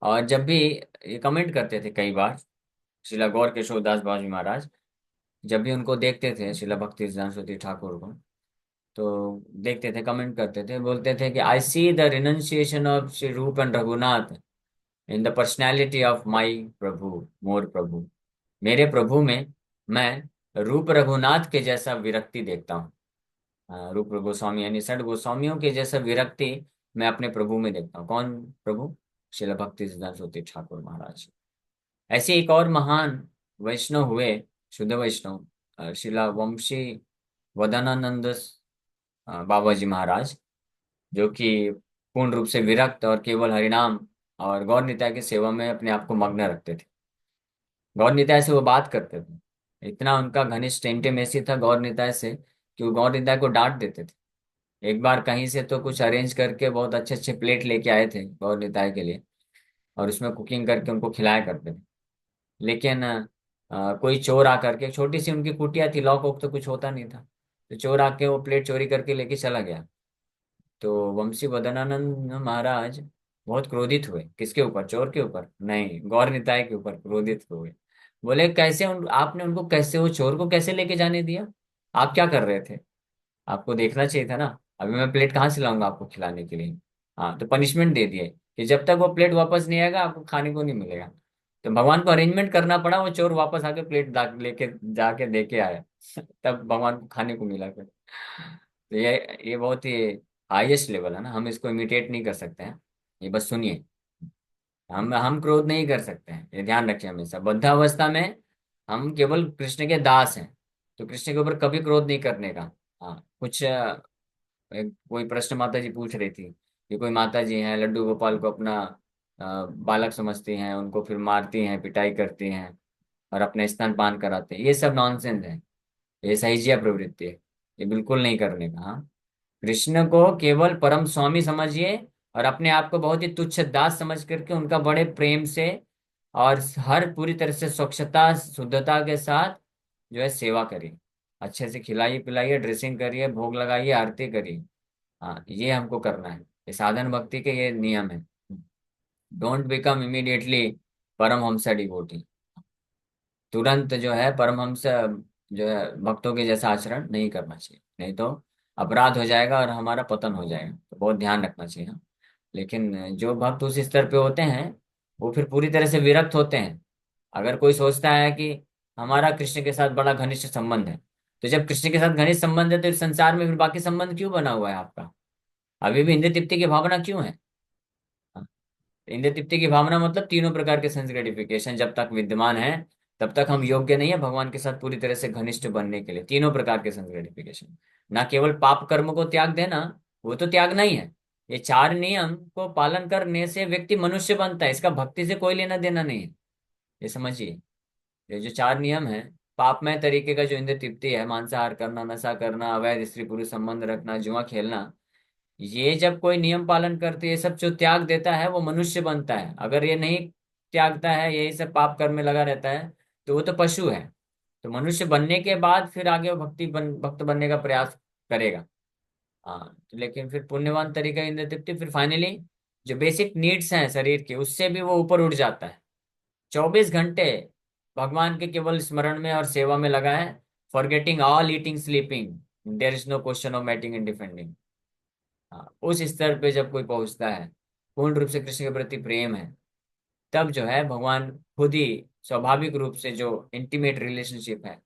और जब भी ये कमेंट करते थे कई बार शिला गौर किशोर दास बाबा जी महाराज, जब भी उनको देखते थे शिला भक्ति सरस्वती ठाकुर को, तो देखते थे, कमेंट करते थे, बोलते थे कि I see the renunciation of Shri Rup and Raghunath in the personality of my Prabhu, मोर प्रभु। मेरे प्रभु में मैं रूप रघुनाथ के जैसा विरक्ति देखता हूँ। रूप गोस्वामी यानी षड गोस्वामियों के जैसा विरक्ति मैं अपने प्रभु में देखता हूँ। कौन प्रभु? शिला भक्ति सरस्वती ठाकुर महाराज। ऐसे एक और महान वैष्णव हुए, शुद्ध वैष्णव, शिला वंशी वदनानंद बाबा जी महाराज, जो कि पूर्ण रूप से विरक्त और केवल हरिनाम और गौर निताय की सेवा में अपने आप को मग्न रखते थे। गौर निताय से वो बात करते थे, इतना उनका घनिष्ठ इंटीमेसी था गौर निताय से कि वो गौर निताय को डांट देते थे। एक बार कहीं से तो कुछ अरेंज करके बहुत अच्छे अच्छे प्लेट लेके आए थे गौर निताय के लिए, और उसमें कुकिंग करके उनको खिलाया करते थे। लेकिन कोई चोर आकर के, छोटी सी उनकी कुटिया थी, लॉक वॉक तो कुछ होता नहीं था, तो चोर आके वो प्लेट चोरी करके लेके चला गया। तो वंशी वदनानंद महाराज बहुत क्रोधित हुए। किसके ऊपर? चोर के ऊपर नहीं, गौर निताय के ऊपर क्रोधित हुए। बोले कैसे आपने उनको कैसे, वो चोर को कैसे लेके जाने दिया? आप क्या कर रहे थे? आपको देखना चाहिए था ना। अभी मैं प्लेट कहाँ से लाऊंगा आपको खिलाने के लिए? हाँ, तो पनिशमेंट दे दिए कि जब तक वो प्लेट वापस नहीं आएगा आपको खाने को नहीं मिलेगा। तो भगवान को अरेंजमेंट करना पड़ा, वो चोर वापस आके प्लेट लेके जाके दे के आया। तब भगवान को खाने को मिला फिर। तो ये बहुत ही हाईएस्ट लेवल है ना, हम इसको इमिटेट नहीं कर सकते हैं। ये बस सुनिए। हम क्रोध नहीं कर सकते हैं, ये ध्यान रखिए हमेशा। बद्धावस्था में हम केवल कृष्ण के दास हैं, तो कृष्ण के ऊपर कभी क्रोध नहीं करने का। हाँ, कुछ कोई प्रश्न माता जी पूछ रही थी कि कोई माता जी हैं लड्डू गोपाल को अपना बालक समझती हैं, उनको फिर मारती हैं, पिटाई करती हैं और अपने स्तनपान कराते हैं। ये सब नॉनसेंस है, ये सहिजिया प्रवृत्ति है, ये बिल्कुल नहीं करने का। हाँ, कृष्ण को केवल परम स्वामी समझिए और अपने आप को बहुत ही तुच्छ दास समझ करके उनका बड़े प्रेम से और हर पूरी तरह से स्वच्छता शुद्धता के साथ जो है सेवा करिए। अच्छे से खिलाइए पिलाइए, ड्रेसिंग करिए, भोग लगाइए, आरती करिए। हाँ, ये हमको करना है। ये साधन भक्ति के ये नियम है। Don't become immediately paramahamsa devotee. तुरंत जो है परमहंस जो है भक्तों के जैसा आचरण नहीं करना चाहिए, नहीं तो अपराध हो जाएगा और हमारा पतन हो जाएगा। तो बहुत ध्यान रखना चाहिए। हाँ। लेकिन जो भक्त उस स्तर पे होते हैं वो फिर पूरी तरह से विरक्त होते हैं। अगर कोई सोचता है कि हमारा कृष्ण के साथ बड़ा घनिष्ठ संबंध है, तो जब कृष्ण के साथ घनिष्ठ संबंध है तो इस संसार में फिर बाकी संबंध क्यों बना हुआ है आपका? अभी भी इंद्र तृप्ति की भावना क्यों है? इंद्र तृप्ति की भावना मतलब तीनों प्रकार के सेंस ग्रेटिफिकेशन जब तक विद्यमान है तब तक हम योग्य नहीं है भगवान के साथ पूरी तरह से घनिष्ठ बनने के लिए। तीनों प्रकार के सेंस ग्रेटिफिकेशन, ना केवल पाप कर्म को त्याग देना, वो तो त्यागना ही है। ये चार नियम को पालन करने से व्यक्ति मनुष्य बनता है, इसका भक्ति से कोई लेना देना नहीं है। ये समझिए। ये जो चार नियम है, पापमय तरीके का जो इंद्र तृप्ति है, मांसाहार करना, नशा करना, अवैध स्त्री पुरुष संबंध रखना, जुआ खेलना, ये जब कोई नियम पालन करते ये सब जो त्याग देता है वो मनुष्य बनता है। अगर ये नहीं त्यागता है, यही सब पाप कर्म में लगा रहता है, तो वो तो पशु है। तो मनुष्य बनने के बाद फिर आगे वो भक्त बनने का प्रयास करेगा। हाँ, तो लेकिन फिर पुण्यवान तरीका इंद्र तृप्ति फिर फाइनली जो बेसिक नीड्स हैं शरीर के, उससे भी वो ऊपर उठ जाता है। 24 घंटे भगवान के केवल स्मरण में और सेवा में लगा है। Forgetting all eating sleeping, there is no question of mating and defending. हाँ, उस स्तर पे जब कोई पहुंचता है, पूर्ण रूप से कृष्ण के प्रति प्रेम है, तब जो है भगवान खुद ही स्वाभाविक रूप से जो इंटीमेट रिलेशनशिप है,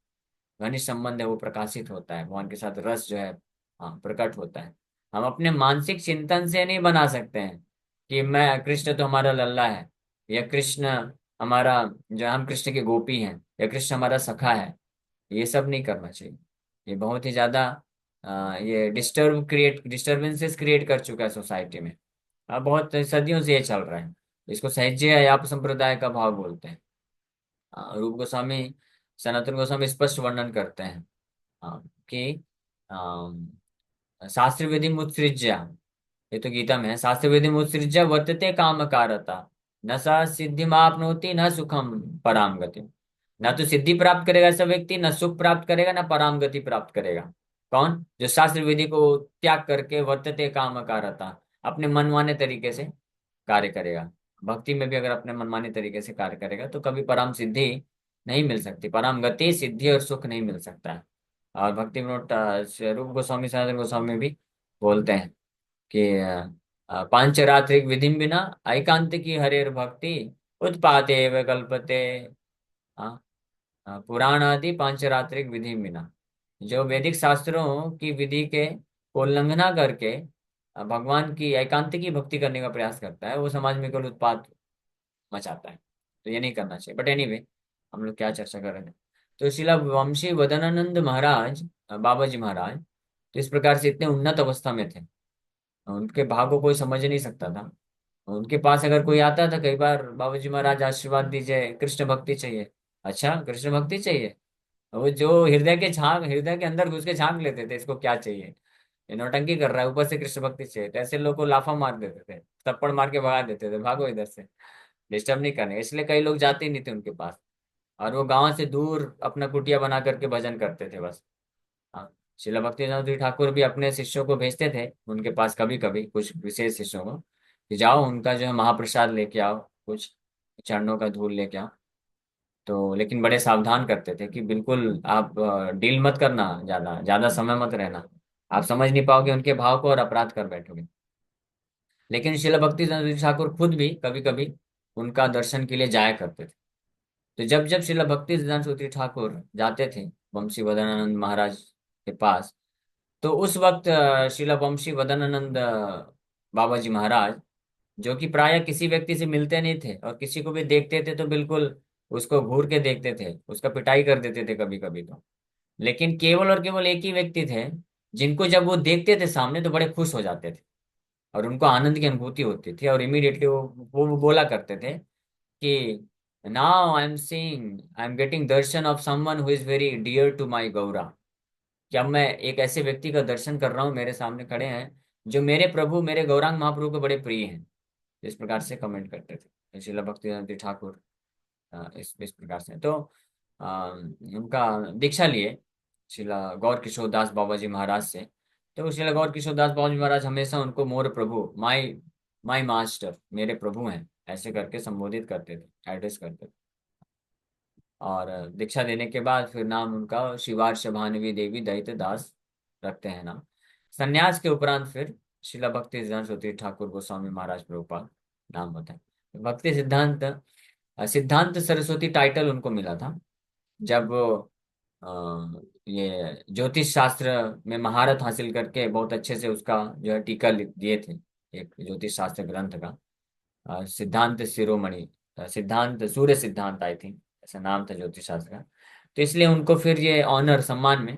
घनिष्ठ संबंध है, वो प्रकाशित होता है। भगवान के साथ रस जो है, हाँ, प्रकट होता है। हम अपने मानसिक चिंतन से नहीं बना सकते हैं कि मैं कृष्ण तो हमारा लल्ला है, या कृष्ण हमारा, जो हम कृष्ण के गोपी हैं, या कृष्ण हमारा सखा है। ये सब नहीं करना चाहिए। ये बहुत ही ज्यादा ये डिस्टर्बेंसेस क्रिएट कर चुका है सोसाइटी में। अब बहुत सदियों से ये चल रहा है। इसको सहज्य या संप्रदाय का भाव बोलते हैं। रूप गोस्वामी, सनातन गोस्वामी स्पष्ट वर्णन करते हैं कि शास्त्र विधि मुत्सृज्य, ये तो गीता में है, शास्त्र विधि मुत्सृज्य वर्तते काम कारता, न सा सिद्धि मापनोति न सुखम पराम गति। न तो सिद्धि प्राप्त करेगा ऐसा व्यक्ति, न सुख प्राप्त करेगा, न पराम गति प्राप्त करेगा। कौन? जो शास्त्र विधि को त्याग करके वर्तते काम कारता, अपने मनमाने तरीके से कार्य करेगा। भक्ति में भी अगर अपने मनमाने तरीके से कार्य करेगा तो कभी परम सिद्धि नहीं मिल सकती, परम गति, सिद्धि और सुख नहीं मिल सकता है। और भक्ति विनोद रूप गोस्वामी, सनातन गोस्वामी भी बोलते हैं कि पांचरात्रिक विधि बिना एकांत की हरेर भक्ति उत्पाते व कल्पते। हाँ, पुराण आदि पांचरात्रिक विधि बिना, जो वैदिक शास्त्रों की विधि के को उल्लंघना करके भगवान की एकांत की भक्ति करने का प्रयास करता है, वो समाज में केवल उत्पात मचाता है। तो ये नहीं करना चाहिए। बट एनीवे, हम लोग क्या चर्चा कर रहे थे? तो शिला वंशी वदनानंद महाराज, बाबा जी महाराज, तो इस प्रकार से इतने उन्नत अवस्था में थे, उनके भाव को कोई समझ नहीं सकता था। उनके पास अगर कोई आता था कई बार, बाबा जी महाराज आशीर्वाद दीजिए, कृष्ण भक्ति चाहिए। अच्छा, कृष्ण भक्ति चाहिए? वो जो हृदय के अंदर घुस के झांक लेते थे, इसको क्या चाहिए, ये नौटंकी कर रहा है, ऊपर से कृष्ण भक्ति चाहिए। तो ऐसे लोग को लाफा मार देते थे, थप्पड़ मार के भगा देते थे, भागो इधर से, डिस्टर्ब नहीं करने। इसलिए कई लोग जाते ही नहीं थे उनके पास, और वो गांव से दूर अपना कुटिया बना करके भजन करते थे बस। हाँ, शिला भक्ति चंद्र ठाकुर भी अपने शिष्यों को भेजते थे उनके पास, कभी कभी कुछ विशेष शिष्यों को, कि जाओ उनका जो है महाप्रसाद लेके आओ, कुछ चरणों का धूल लेके आओ। तो लेकिन बड़े सावधान करते थे कि बिल्कुल आप डील मत करना, ज्यादा ज्यादा समय मत रहना, आप समझ नहीं पाओगे उनके भाव को और अपराध कर बैठोगे। लेकिन शिला भक्ति चंद्र ठाकुर खुद भी कभी कभी उनका दर्शन के लिए जाया करते थे। तो जब जब शिला भक्ति सिद्धांत सूत्री ठाकुर जाते थे वंशी वदनानंद महाराज के पास, तो उस वक्त शिला वंशी वदनानंद बाबा जी महाराज, जो कि प्राय किसी व्यक्ति से मिलते नहीं थे और किसी को भी देखते थे तो बिल्कुल उसको घूर के देखते थे, उसका पिटाई कर देते थे कभी कभी तो। लेकिन केवल और केवल एक ही व्यक्ति थे जिनको जब वो देखते थे सामने तो बड़े खुश हो जाते थे और उनको आनंद की अनुभूति होती थी, और इमीडिएटली वो बोला करते थे कि now I am getting darshan of someone who is very dear to my Gaura. कि अब मैं एक ऐसे व्यक्ति का दर्शन कर रहा हूँ, मेरे सामने खड़े हैं जो मेरे प्रभु, मेरे गौरांग महाप्रभु को बड़े प्रिय हैं। इस प्रकार से कमेंट करते थे श्रीला भक्तिवेदांत ठाकुर। इस प्रकार से तो उनका दीक्षा लिए श्रीला गौर किशोर दास बाबा जी महाराज से। तो श्रीला गौर किशोर दास बाबा जी महाराज हमेशा उनको मोर प्रभु, माई माई मास्टर, मेरे प्रभु हैं, ऐसे करके संबोधित करते थे, एड्रेस करते थे। और दीक्षा देने के बाद फिर नाम उनका शिवार्ष भानवी देवी दैत्य दास रखते हैं नाम। संन्यास के उपरांत फिर शिला भक्ति सिद्धांत सरस्वती ठाकुर गोस्वामी महाराज प्रभुपाद नाम होता है। भक्ति सिद्धांत सिद्धांत सरस्वती टाइटल उनको मिला था जब ये ज्योतिष शास्त्र में महारत हासिल करके बहुत अच्छे से उसका जो है टीका लिख दिए थे, एक ज्योतिष शास्त्र ग्रंथ का सिद्धांत शिरोमणि, सिद्धांत सूर्य सिद्धांत आई थिंक ऐसा नाम था ज्योतिष शास्त्र का। तो इसलिए उनको फिर ये ऑनर सम्मान में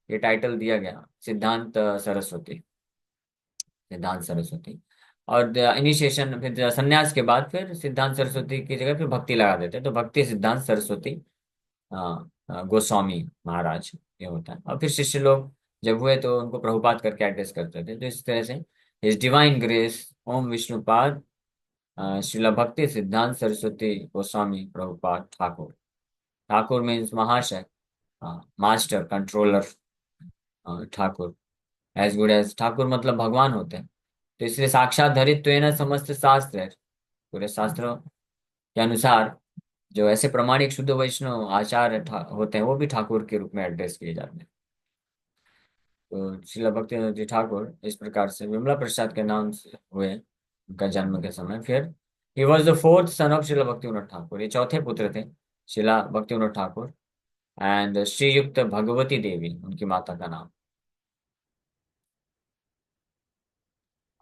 ये टाइटल दिया गया, सिद्धांत सरस्वती, सिद्धांत सरस्वती। और इनिशिएशन फिर संन्यास के बाद फिर सिद्धांत सरस्वती की जगह फिर भक्ति लगा देते, तो भक्ति सिद्धांत सरस्वती गोस्वामी महाराज ये होता है। और फिर शिष्य लोग जब हुए तो उनको प्रभुपाद करके एड्रेस करते थे। तो इस तरह से his divine grace Om Vishnupada Srila Bhakti Siddhanta Saraswati Goswami Prabhupada Thakur. Thakur means mahashaya, master, controller, Thakur. As good as Thakur मतलब भगवान होते हैं। तो इसलिए साक्षात धरित्वेन समस्त शास्त्र है, पूरे शास्त्रों के अनुसार जो ऐसे प्रमाणिक शुद्ध वैष्णव आचार्य होते हैं वो भी ठाकुर के रूप में एड्रेस किए जाते हैं। तो श्रीला भक्तिवेदांत जी ठाकुर इस प्रकार से विमला प्रसाद के नाम से हुए उनका जन्म के समय। फिर he was the fourth son of Srila Bhaktivinoda Thakur, ये चौथे पुत्र थे श्रीला भक्तिविनोद ठाकुर। एंड श्रीयुक्त भगवती देवी उनकी माता का नाम।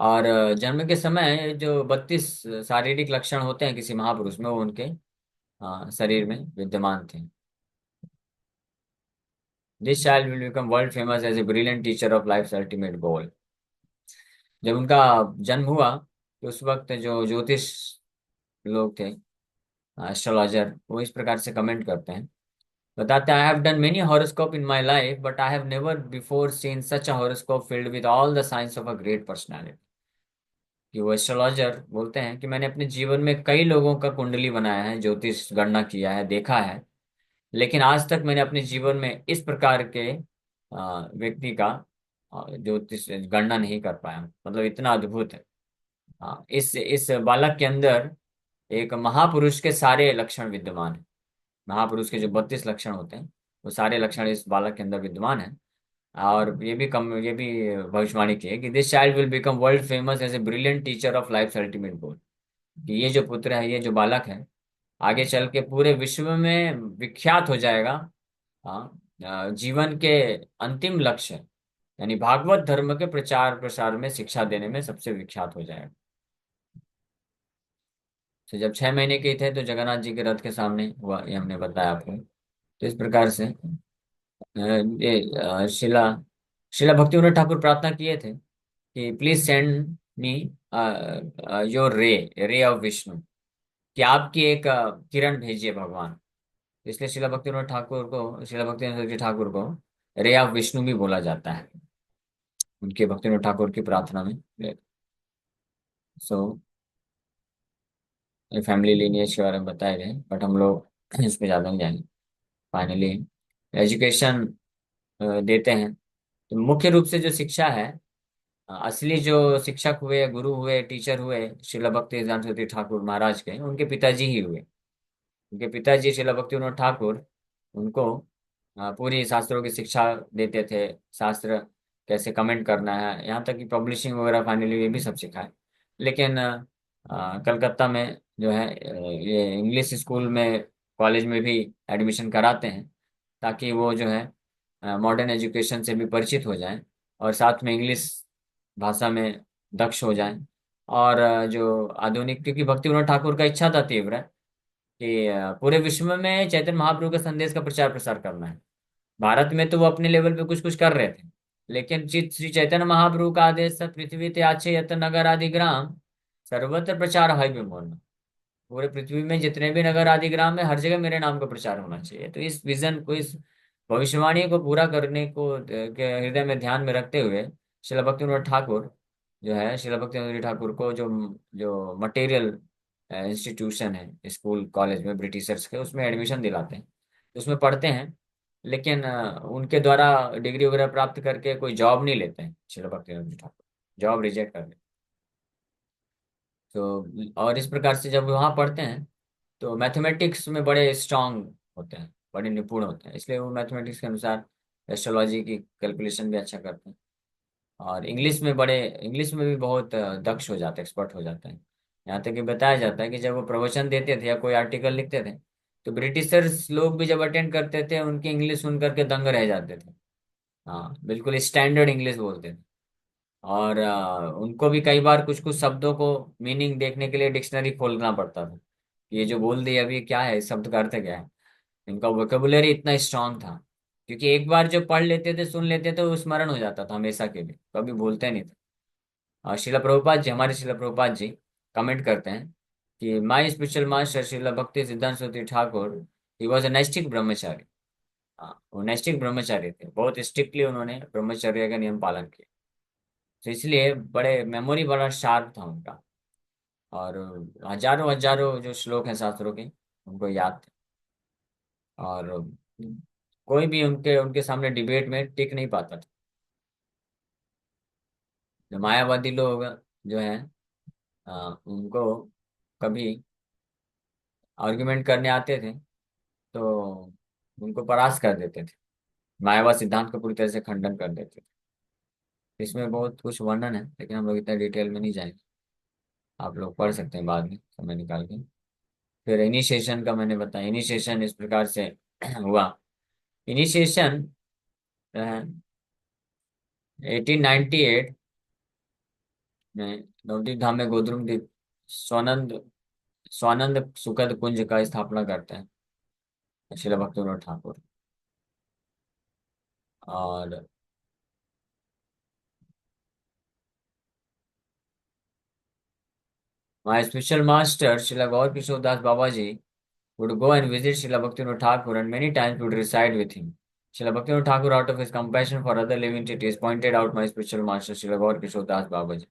और जन्म के समय जो 32 शारीरिक लक्षण होते हैं किसी महापुरुष में वो उनके शरीर में विद्यमान थे। This child will become world famous as a brilliant teacher of life ultimate goal. जब उनका जन्म हुआ तो उस वक्त जो ज्योतिष लोग थे, एस्ट्रोलॉजर, वो इस प्रकार से कमेंट करते हैं, बताते हैं, I have done many horoscope in my life but I have never before scene such a horoscope filled with all the science of a great personality. कि वो एस्ट्रोलॉजर बोलते हैं कि मैंने अपने जीवन में कई लोगों का कुंडली बनाया है, ज्योतिष गणना किया है, देखा है, लेकिन आज तक मैंने अपने जीवन में इस प्रकार के व्यक्ति का ज्योतिष गणना नहीं कर पाया, मतलब इतना अद्भुत है। इस बालक के अंदर एक महापुरुष के सारे लक्षण विद्यमान है। महापुरुष के जो 32 लक्षण होते हैं वो सारे लक्षण इस बालक के अंदर विद्यमान है। और ये भी भविष्यवाणी की है कि this child will become world famous as a brilliant teacher of life ultimate goal. कि ये जो पुत्र है, ये जो बालक है, आगे चल के पूरे विश्व में विख्यात हो जाएगा। जीवन के अंतिम लक्ष्य यानी भागवत धर्म के प्रचार प्रसार में, शिक्षा देने में सबसे विख्यात हो जाएगा। तो जब 6 महीने के थे तो जगन्नाथ जी के रथ के सामने हुआ, ये हमने बताया आपको। तो इस प्रकार से शिला शिला भक्तिविनोद ठाकुर प्रार्थना किए थे कि प्लीज सेंड मी योर रे, रे ऑफ विष्णु, कि आपकी एक किरण भेजिए भगवान। इसलिए शिला भक्तिविनोद ठाकुर को, शिला भक्तिविनोद जी ठाकुर को रे ऑफ विष्णु भी बोला जाता है उनके भक्तिविनोद ठाकुर की प्रार्थना में। सो फैमिली लीनिएज के बारे में बताए गए बट हम लोग इस पे ज़्यादा नहीं जाएंगे। फाइनली एजुकेशन देते हैं। तो मुख्य रूप से जो शिक्षा है, असली जो शिक्षक हुए, गुरु हुए, टीचर हुए, श्रील भक्ति सिद्धांत सरस्वती ठाकुर महाराज के, उनके पिताजी ही हुए। उनके पिताजी श्रील भक्ति विनोद ठाकुर उनको पूरी शास्त्रों की शिक्षा देते थे। शास्त्र कैसे कमेंट करना है, यहाँ तक कि पब्लिशिंग वगैरह फाइनली ये भी सब सिखाए। लेकिन कलकत्ता में जो है ये इंग्लिश स्कूल में, कॉलेज में भी एडमिशन कराते हैं, ताकि वो जो है मॉडर्न एजुकेशन से भी परिचित हो जाएं, और साथ में इंग्लिश भाषा में दक्ष हो जाएं। और जो आधुनिक, क्योंकि भक्ति विनोद ठाकुर का इच्छा था तीव्र कि पूरे विश्व में चैतन्य महाप्रभु के संदेश का प्रचार प्रसार करना है। भारत में तो वो अपने लेवल पे कुछ कुछ कर रहे थे, लेकिन चित श्री चैतन्य महाप्रभु का आदेश था, पृथ्वी ते आछे यत नगर आदि ग्राम सर्वत्र प्रचार है विमोहन। पूरे पृथ्वी में जितने भी नगर आदि ग्राम है, हर जगह मेरे नाम का प्रचार होना चाहिए। तो इस विजन को, इस भविष्यवाणी को पूरा करने को के हृदय में ध्यान में रखते हुए श्रील भक्तिविनोद ठाकुर जो है, श्रील भक्तिविनोद ठाकुर को जो जो मटेरियल इंस्टीट्यूशन है स्कूल कॉलेज में ब्रिटिशर्स के, उसमें एडमिशन दिलाते हैं, उसमें पढ़ते हैं। लेकिन उनके द्वारा डिग्री वगैरह प्राप्त करके कोई जॉब नहीं लेते हैं श्रील भक्तिविनोद ठाकुर, जॉब रिजेक्ट कर देते। तो और इस प्रकार से जब वहाँ पढ़ते हैं तो मैथमेटिक्स में बड़े स्ट्रांग होते हैं, बड़े निपुण होते हैं, इसलिए वो मैथमेटिक्स के अनुसार एस्ट्रोलॉजी की कैलकुलेशन भी अच्छा करते हैं। और इंग्लिश में भी बहुत दक्ष हो जाते हैं, एक्सपर्ट हो जाते हैं। यहाँ तक कि बताया जाता है कि जब वो प्रवचन देते थे या कोई आर्टिकल लिखते थे, तो ब्रिटिशर्स लोग भी जब अटेंड करते थे, उनकी इंग्लिश सुन करके दंग रह जाते थे। हाँ, बिल्कुल स्टैंडर्ड इंग्लिश बोलते थे। और उनको भी कई बार कुछ कुछ शब्दों को मीनिंग देखने के लिए डिक्शनरी खोलना पड़ता था। ये जो बोल दिया अभी क्या है, इस शब्द का अर्थ क्या है। इनका वोकेबुलरी इतना स्ट्रांग था, क्योंकि एक बार जो पढ़ लेते थे, सुन लेते थे, वो स्मरण हो जाता था हमेशा के लिए, कभी भूलते नहीं थे। और शिला प्रभुपाद जी, हमारे शिला प्रभुपाद जी कमेंट करते हैं कि my spiritual master Srila Bhakti Siddhanta Saraswati Thakur, he was a naishthik brahmachari. हाँ, वो नैष्ठिक ब्रह्मचारी थे, बहुत स्ट्रिक्टली उन्होंने ब्रह्मचर्य का नियम पालन किया। तो इसलिए बड़े मेमोरी बड़ा शार्प था उनका। और हजारों हजारों जो श्लोक हैं शास्त्रों के, उनको याद थे। और कोई भी उनके उनके सामने डिबेट में टिक नहीं पाता था। जो मायावादी लोग जो हैं, उनको कभी आर्गुमेंट करने आते थे तो उनको परास्त कर देते थे, मायावाद सिद्धांत को पूरी तरह से खंडन कर देते थे। इसमें बहुत कुछ वर्णन है, लेकिन हम लोग इतना डिटेल में नहीं जाएंगे। आप लोग पढ़ सकते हैं बाद में समय निकाल के। फिर इनिशिएशन का मैंने बताया, इनिशिएशन इस प्रकार से हुआ। इनिशिएशन 1898 में नवदीप धाम में गोद्रुम दीप स्वानंद स्वानंद सुखद कुंज का स्थापना करते हैं श्रील भक्तिविनोद ठाकुर। और my spiritual master Srila Gaura Kishore Das Baba ji would go and visit Srila Bhaktivinoda Thakur and many times would reside with him. Srila Bhaktivinoda Thakur, out of his compassion for other living entities, pointed out my spiritual master, Srila Gaur Kishore Das Babaji.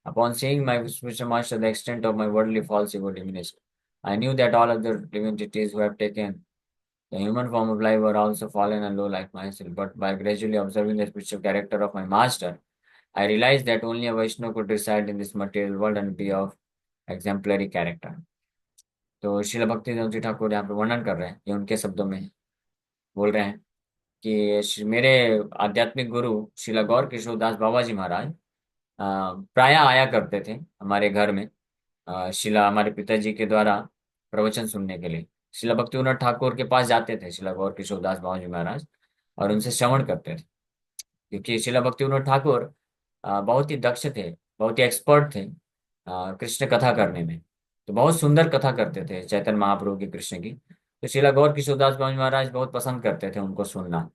Upon seeing my spiritual master, the extent of my worldly faults were diminished. I knew that all other living entities who have taken the human form of life were also fallen and low like myself. But by gradually observing the spiritual character of my master, I realized that only a Vaishnava could reside in this material world and be of exemplary character. तो श्रील भक्ति देव जी ठाकुर यहाँ पे वर्णन कर रहे हैं, ये उनके शब्दों में बोल रहे हैं कि मेरे आध्यात्मिक गुरु श्रील गौर किशोरदास बाबा जी महाराज प्राय आया करते थे हमारे घर में, शिला हमारे पिताजी के द्वारा प्रवचन सुनने के लिए। शिला भक्तिविनोद ठाकुर के पास जाते थे शिला गौर किशोरदास बाबा जी महाराज, और उनसे श्रवण करते थे। क्योंकि शिला भक्तिविनोद ठाकुर बहुत ही दक्ष थे, बहुत ही एक्सपर्ट थे कृष्ण कथा करने में। तो बहुत सुंदर कथा करते थे चैतन्य महाप्रभु की, कृष्ण की। तो शिला गौर किशोरदास बाबा जी महाराज बहुत पसंद करते थे उनको सुनना।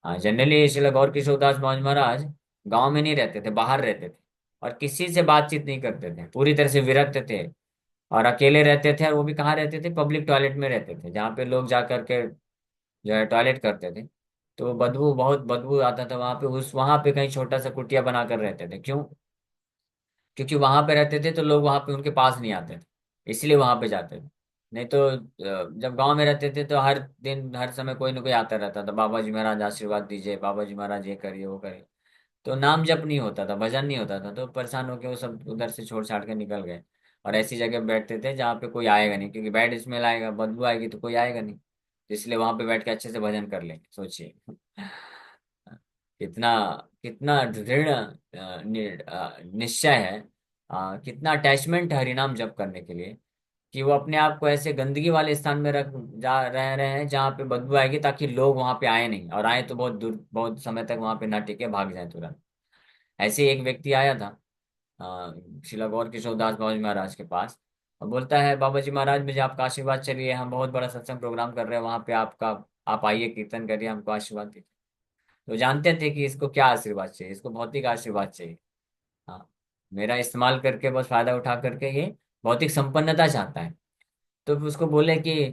जनरली शिला गौर किशोरदास बाबा जी महाराज गांव में नहीं रहते थे, बाहर रहते थे, और किसी से बातचीत नहीं करते थे, पूरी तरह से विरक्त थे। और अकेले रहते थे, और वो भी कहाँ रहते थे, पब्लिक टॉयलेट में रहते थे, जहाँ पे लोग जा करके जो है टॉयलेट करते थे। तो बदबू, बहुत बदबू आता था वहां पे, उस वहां पे कहीं छोटा सा कुटिया बना कर रहते थे। क्यों? क्योंकि वहां पे रहते थे तो लोग वहां पे उनके पास नहीं आते थे, इसलिए वहां पे जाते थे। नहीं तो जब गांव में रहते थे तो हर दिन हर समय कोई ना कोई आता रहता था, बाबा जी महाराज आशीर्वाद दीजिए, बाबा जी महाराज ये करिए वो करिए। तो नाम जप नहीं होता था, भजन नहीं होता था, तो परेशान होके वो सब उधर से छोड़ छाड़ के निकल गए। और ऐसी जगह बैठते थे जहाँ पे कोई आएगा नहीं, क्योंकि बैड स्मेल आएगा, बदबू आएगी तो कोई आएगा नहीं। तो इसलिए वहां पे बैठ के अच्छे से भजन कर लेंगे, सोचिए। कितना कितना दृढ़ निश्चय है, कितना अटैचमेंट है हरिनाम जप करने के लिए, कि वो अपने आप को ऐसे गंदगी वाले स्थान में रख जा रह रहे हैं जहाँ पे बदबू आएगी, ताकि लोग वहां पे आए नहीं, और आए तो बहुत दूर बहुत समय तक वहां पे ना टिके, भाग जाए तुरंत। ऐसे ही एक व्यक्ति आया था शिला गौर किशोर दास बाबा जी महाराज के पास, और बोलता है, बाबा जी महाराज मुझे आपका आशीर्वाद चाहिए, हम बहुत बड़ा सत्संग प्रोग्राम कर रहे हैं वहां पे, आपका आप आइए कीर्तन करिए, हमको आशीर्वाद दीजिए। तो जानते थे कि इसको क्या आशीर्वाद चाहिए, इसको भौतिक आशीर्वाद चाहिए। हाँ, मेरा इस्तेमाल करके बस फायदा उठा करके ये भौतिक संपन्नता चाहता है। तो फिर उसको बोले कि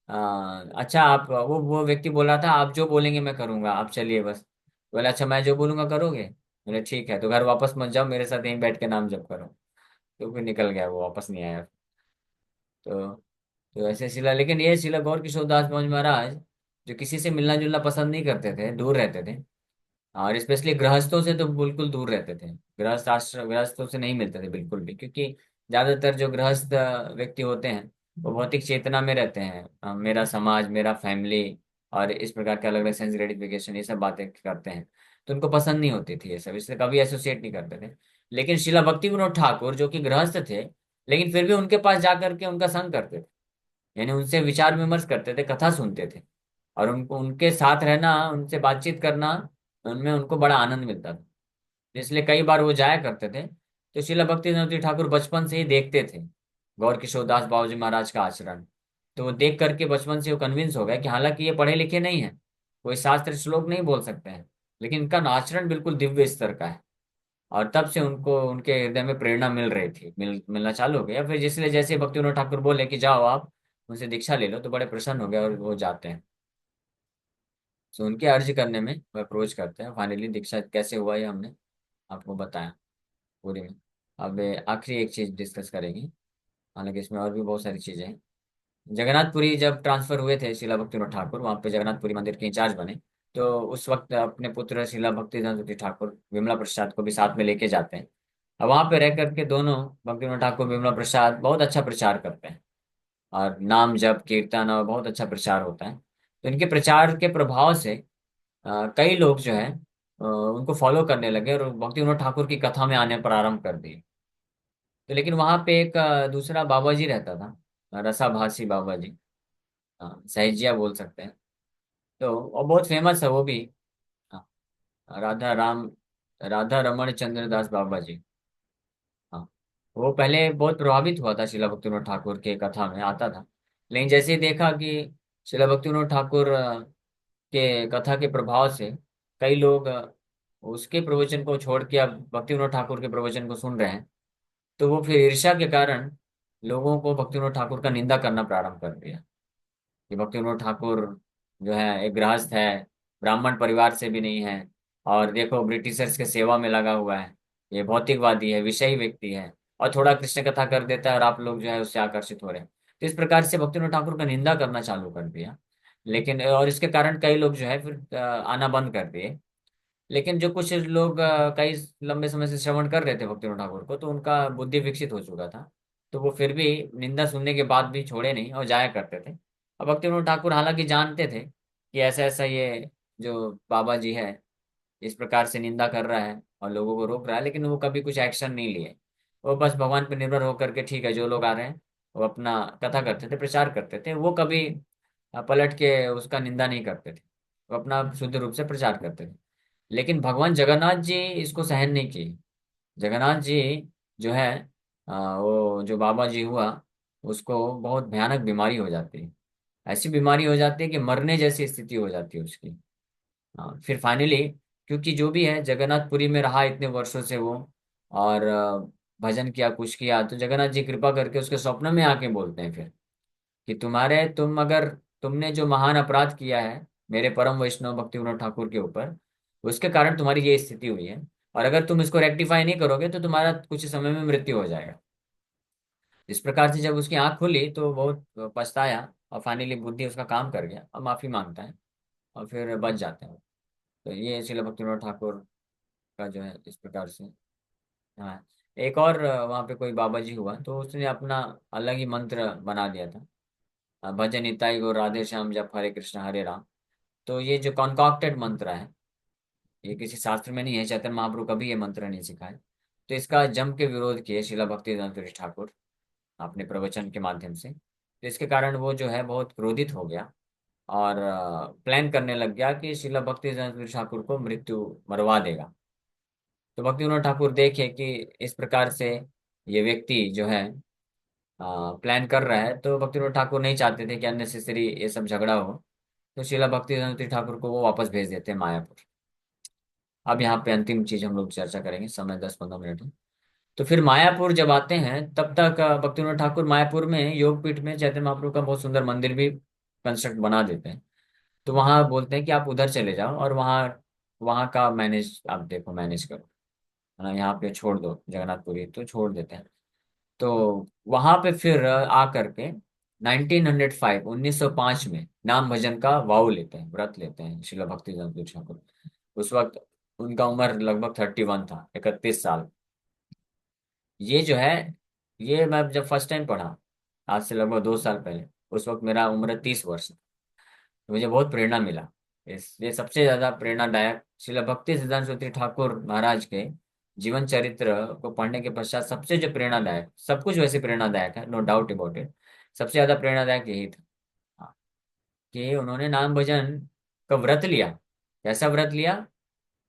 अच्छा आप, वो व्यक्ति बोल रहा था, आप जो बोलेंगे मैं करूंगा, आप चलिए बस। बोले अच्छा मैं जो बोलूंगा करोगे? बोले ठीक है, तो घर वापस मत जाओ, मेरे साथ यहीं बैठ के नाम जप करो। तो फिर निकल गया, वो वापस नहीं आया। तो तो ऐसे शिला, लेकिन ये शिला गौर किशोर दास महाराज जो किसी से मिलना जुलना पसंद नहीं करते थे, दूर रहते थे। और स्पेशली गृहस्थों से तो बिल्कुल दूर रहते थे, गृहस्थ आश्रम गृहस्थों से नहीं मिलते थे बिल्कुल भी, क्योंकि ज्यादातर जो गृहस्थ व्यक्ति होते हैं वो भौतिक चेतना में रहते हैं, मेरा समाज, मेरा फैमिली, और इस प्रकार के अलग अलग सेंस ग्रेटिफिकेशन, ये सब बातें करते हैं। तो उनको पसंद नहीं होती थी ये सब, इससे कभी एसोसिएट नहीं करते थे। लेकिन शिला भक्ति विनोद ठाकुर जो कि गृहस्थ थे, लेकिन फिर भी उनके पास जाकर के उनका संग करते थे, यानी उनसे विचार विमर्श करते थे, कथा सुनते थे, और उनको उनके साथ रहना, उनसे बातचीत करना, उनमें उनको बड़ा आनंद मिलता था। इसलिए कई बार वो जाया करते थे। तो शिला भक्ति विनोद ठाकुर बचपन से ही देखते थे गौर किशोर दास बाबू जी महाराज का आचरण। तो वो देख करके बचपन से वो कन्विंस हो गया कि हालांकि ये पढ़े लिखे नहीं है, कोई शास्त्र श्लोक नहीं बोल सकते हैं, लेकिन इनका आचरण बिल्कुल दिव्य स्तर का है। और तब से उनको उनके हृदय में प्रेरणा मिल रही थी, मिलना चालू हो गया। फिर जिसलिए जैसे भक्ति विनोद ठाकुर बोले कि जाओ आप उनसे दीक्षा ले लो, तो बड़े प्रसन्न हो गए और वो जाते हैं। सो उनके अर्ज करने में वो अप्रोच करते हैं। फाइनली दीक्षा कैसे हुआ ये हमने आपको बताया पूरी में। अब आखिरी एक चीज डिस्कस करेंगे, हालांकि इसमें और भी बहुत सारी चीजें हैं। जगन्नाथपुरी जब ट्रांसफर हुए थे शिला भक्तिनाथ ठाकुर, वहां पे जगन्नाथपुरी मंदिर के इंचार्ज बने। तो उस वक्त अपने पुत्र शिला भक्तिनाथ ठाकुर विमला प्रसाद को भी साथ में लेके जाते हैं। अब वहां पे रह करके दोनों, भक्तिनाथ ठाकुर विमला प्रसाद, बहुत अच्छा प्रचार करते हैं, और नाम जप कीर्तन और बहुत अच्छा प्रचार होता है। तो इनके प्रचार के प्रभाव से कई लोग जो है उनको फॉलो करने लगे और भक्ति विनोद ठाकुर की कथा में आने प्रारंभ कर दिए। तो लेकिन वहां पे एक दूसरा बाबा जी रहता था, रसाभासी बाबा जी, सहजिया बोल सकते हैं। तो और बहुत फेमस है वो भी। हाँ, राधा राम राधा रमण चंद्र दास बाबा जी। हाँ, वो पहले बहुत प्रभावित हुआ था शिला भक्ति विनोद ठाकुर के कथा में आता था। लेकिन जैसे ही देखा कि शिला भक्ति विनोद ठाकुर के कथा के प्रभाव से कई लोग उसके प्रवचन को छोड़ के अब भक्ति विनोद ठाकुर के प्रवचन को सुन रहे हैं, तो वो फिर ईर्ष्या के कारण लोगों को भक्ति विनोद ठाकुर का निंदा करना प्रारंभ कर दिया, कि भक्ति विनोद ठाकुर जो है एक गृहस्थ है, ब्राह्मण परिवार से भी नहीं है, और देखो ब्रिटिशर्स के सेवा में लगा हुआ है, ये भौतिकवादी है, विषयी व्यक्ति है, और थोड़ा कृष्ण कथा कर देता है और आप लोग जो है उससे आकर्षित हो रहे हैं। तो इस प्रकार से भक्ति विनोद ठाकुर का निंदा करना चालू कर दिया। लेकिन और इसके कारण कई लोग जो है फिर आना बंद कर दिए। लेकिन जो कुछ लोग कई लंबे समय से श्रवण कर रहे थे भक्तिनाथ ठाकुर को, तो उनका बुद्धि विकसित हो चुका था। तो वो फिर भी निंदा सुनने के बाद भी छोड़े नहीं और जाया करते थे। अब भक्तिनाथ ठाकुर हालांकि जानते थे कि ऐसा ऐसा ये जो बाबा जी है इस प्रकार से निंदा कर रहा है और लोगों को रोक रहा है, लेकिन वो कभी कुछ एक्शन नहीं लिए। वो बस भगवान पर निर्भर होकर के, ठीक है जो लोग आ रहे हैं, वो अपना कथा करते थे, प्रचार करते थे। वो कभी पलट के उसका निंदा नहीं करते थे, वो अपना शुद्ध रूप से प्रचार करते थे। लेकिन भगवान जगन्नाथ जी इसको सहन नहीं किए। जगन्नाथ जी जो है, वो जो बाबा जी हुआ, उसको बहुत भयानक बीमारी हो जाती है। ऐसी बीमारी हो जाती है कि मरने जैसी स्थिति हो जाती है उसकी। फिर फाइनली, क्योंकि जो भी है जगन्नाथपुरी में रहा इतने वर्षों से वो, और भजन किया कुछ किया, तो जगन्नाथ जी कृपा करके उसके स्वप्न में आके बोलते हैं फिर कि तुम अगर तुमने जो महान अपराध किया है मेरे परम वैष्णव भक्ति विनोद ठाकुर के ऊपर, उसके कारण तुम्हारी ये स्थिति हुई है, और अगर तुम इसको रेक्टिफाई नहीं करोगे तो तुम्हारा कुछ समय में मृत्यु हो जाएगा। इस प्रकार से जब उसकी आंख खुली तो बहुत पछताया, और फाइनली बुद्धि उसका काम कर गया और माफी मांगता है, और फिर बच जाते हैं। तो ये शिला भक्तिविनोद ठाकुर का जो है इस प्रकार से। हाँ, एक और वहाँ पे कोई बाबा जी हुआ तो उसने अपना अलग ही मंत्र बना दिया था, भजन निताई गो राधे श्याम जप हरे कृष्ण हरे राम। तो ये जो कॉन्कॉक्टेड मंत्र है, ये किसी शास्त्र में नहीं है, चैतन्य महाप्रभु कभी ये मंत्र नहीं सिखाए। तो इसका जम के विरोध किए शिला भक्तिवेदांत ठाकुर अपने प्रवचन के माध्यम से। तो इसके कारण वो जो है बहुत क्रोधित हो गया, और प्लान करने लग गया कि शिला भक्तिवेदांत ठाकुर को मृत्यु मरवा देगा। तो भक्तिविनोद ठाकुर देखे कि इस प्रकार से ये व्यक्ति जो है प्लान कर रहा है, तो भक्तिविनोद ठाकुर नहीं चाहते थे कि अननेसेसरी ये सब झगड़ा हो। तो शिला भक्तिवेदांत ठाकुर को वो वापस भेज देते हैं मायापुर। अब यहाँ पे अंतिम चीज हम लोग चर्चा करेंगे, समय 10-15 मिनट है। तो फिर मायापुर जब आते हैं तब तक भक्तिविनोद ठाकुर मायापुर में योगपीठ में चैतन्य महाप्रभु का बहुत सुंदर मंदिर भी कंस्ट्रक्ट बना देते हैं। तो वहां बोलते हैं कि आप उधर चले जाओ और वहाँ वहाँ का मैनेज आप देखो, मैनेज करो, है ना, यहाँ पे छोड़ दो जगन्नाथपुरी, तो छोड़ देते हैं। तो वहां पे फिर आ करके 1905 में नाम भजन का वाव लेते हैं, व्रत लेते हैं शिला भक्ति ठाकुर। उस वक्त उनका उम्र लगभग 31 था, 31 साल। ये जो है, ये मैं जब फर्स्ट टाइम पढ़ा आज से लगभग 2 साल पहले, उस वक्त मेरा उम्र 30 वर्ष था। तो मुझे बहुत प्रेरणा मिला। ये सबसे ज्यादा प्रेरणादायक श्रील भक्ति सिद्धांत सूत्री ठाकुर महाराज के जीवन चरित्र को पढ़ने के पश्चात सबसे जो प्रेरणादायक, सब कुछ वैसे प्रेरणादायक है, नो डाउट अबाउट इट, सबसे ज्यादा प्रेरणादायक यही था। हाँ, कि उन्होंने नाम भजन का व्रत लिया। कैसा व्रत लिया?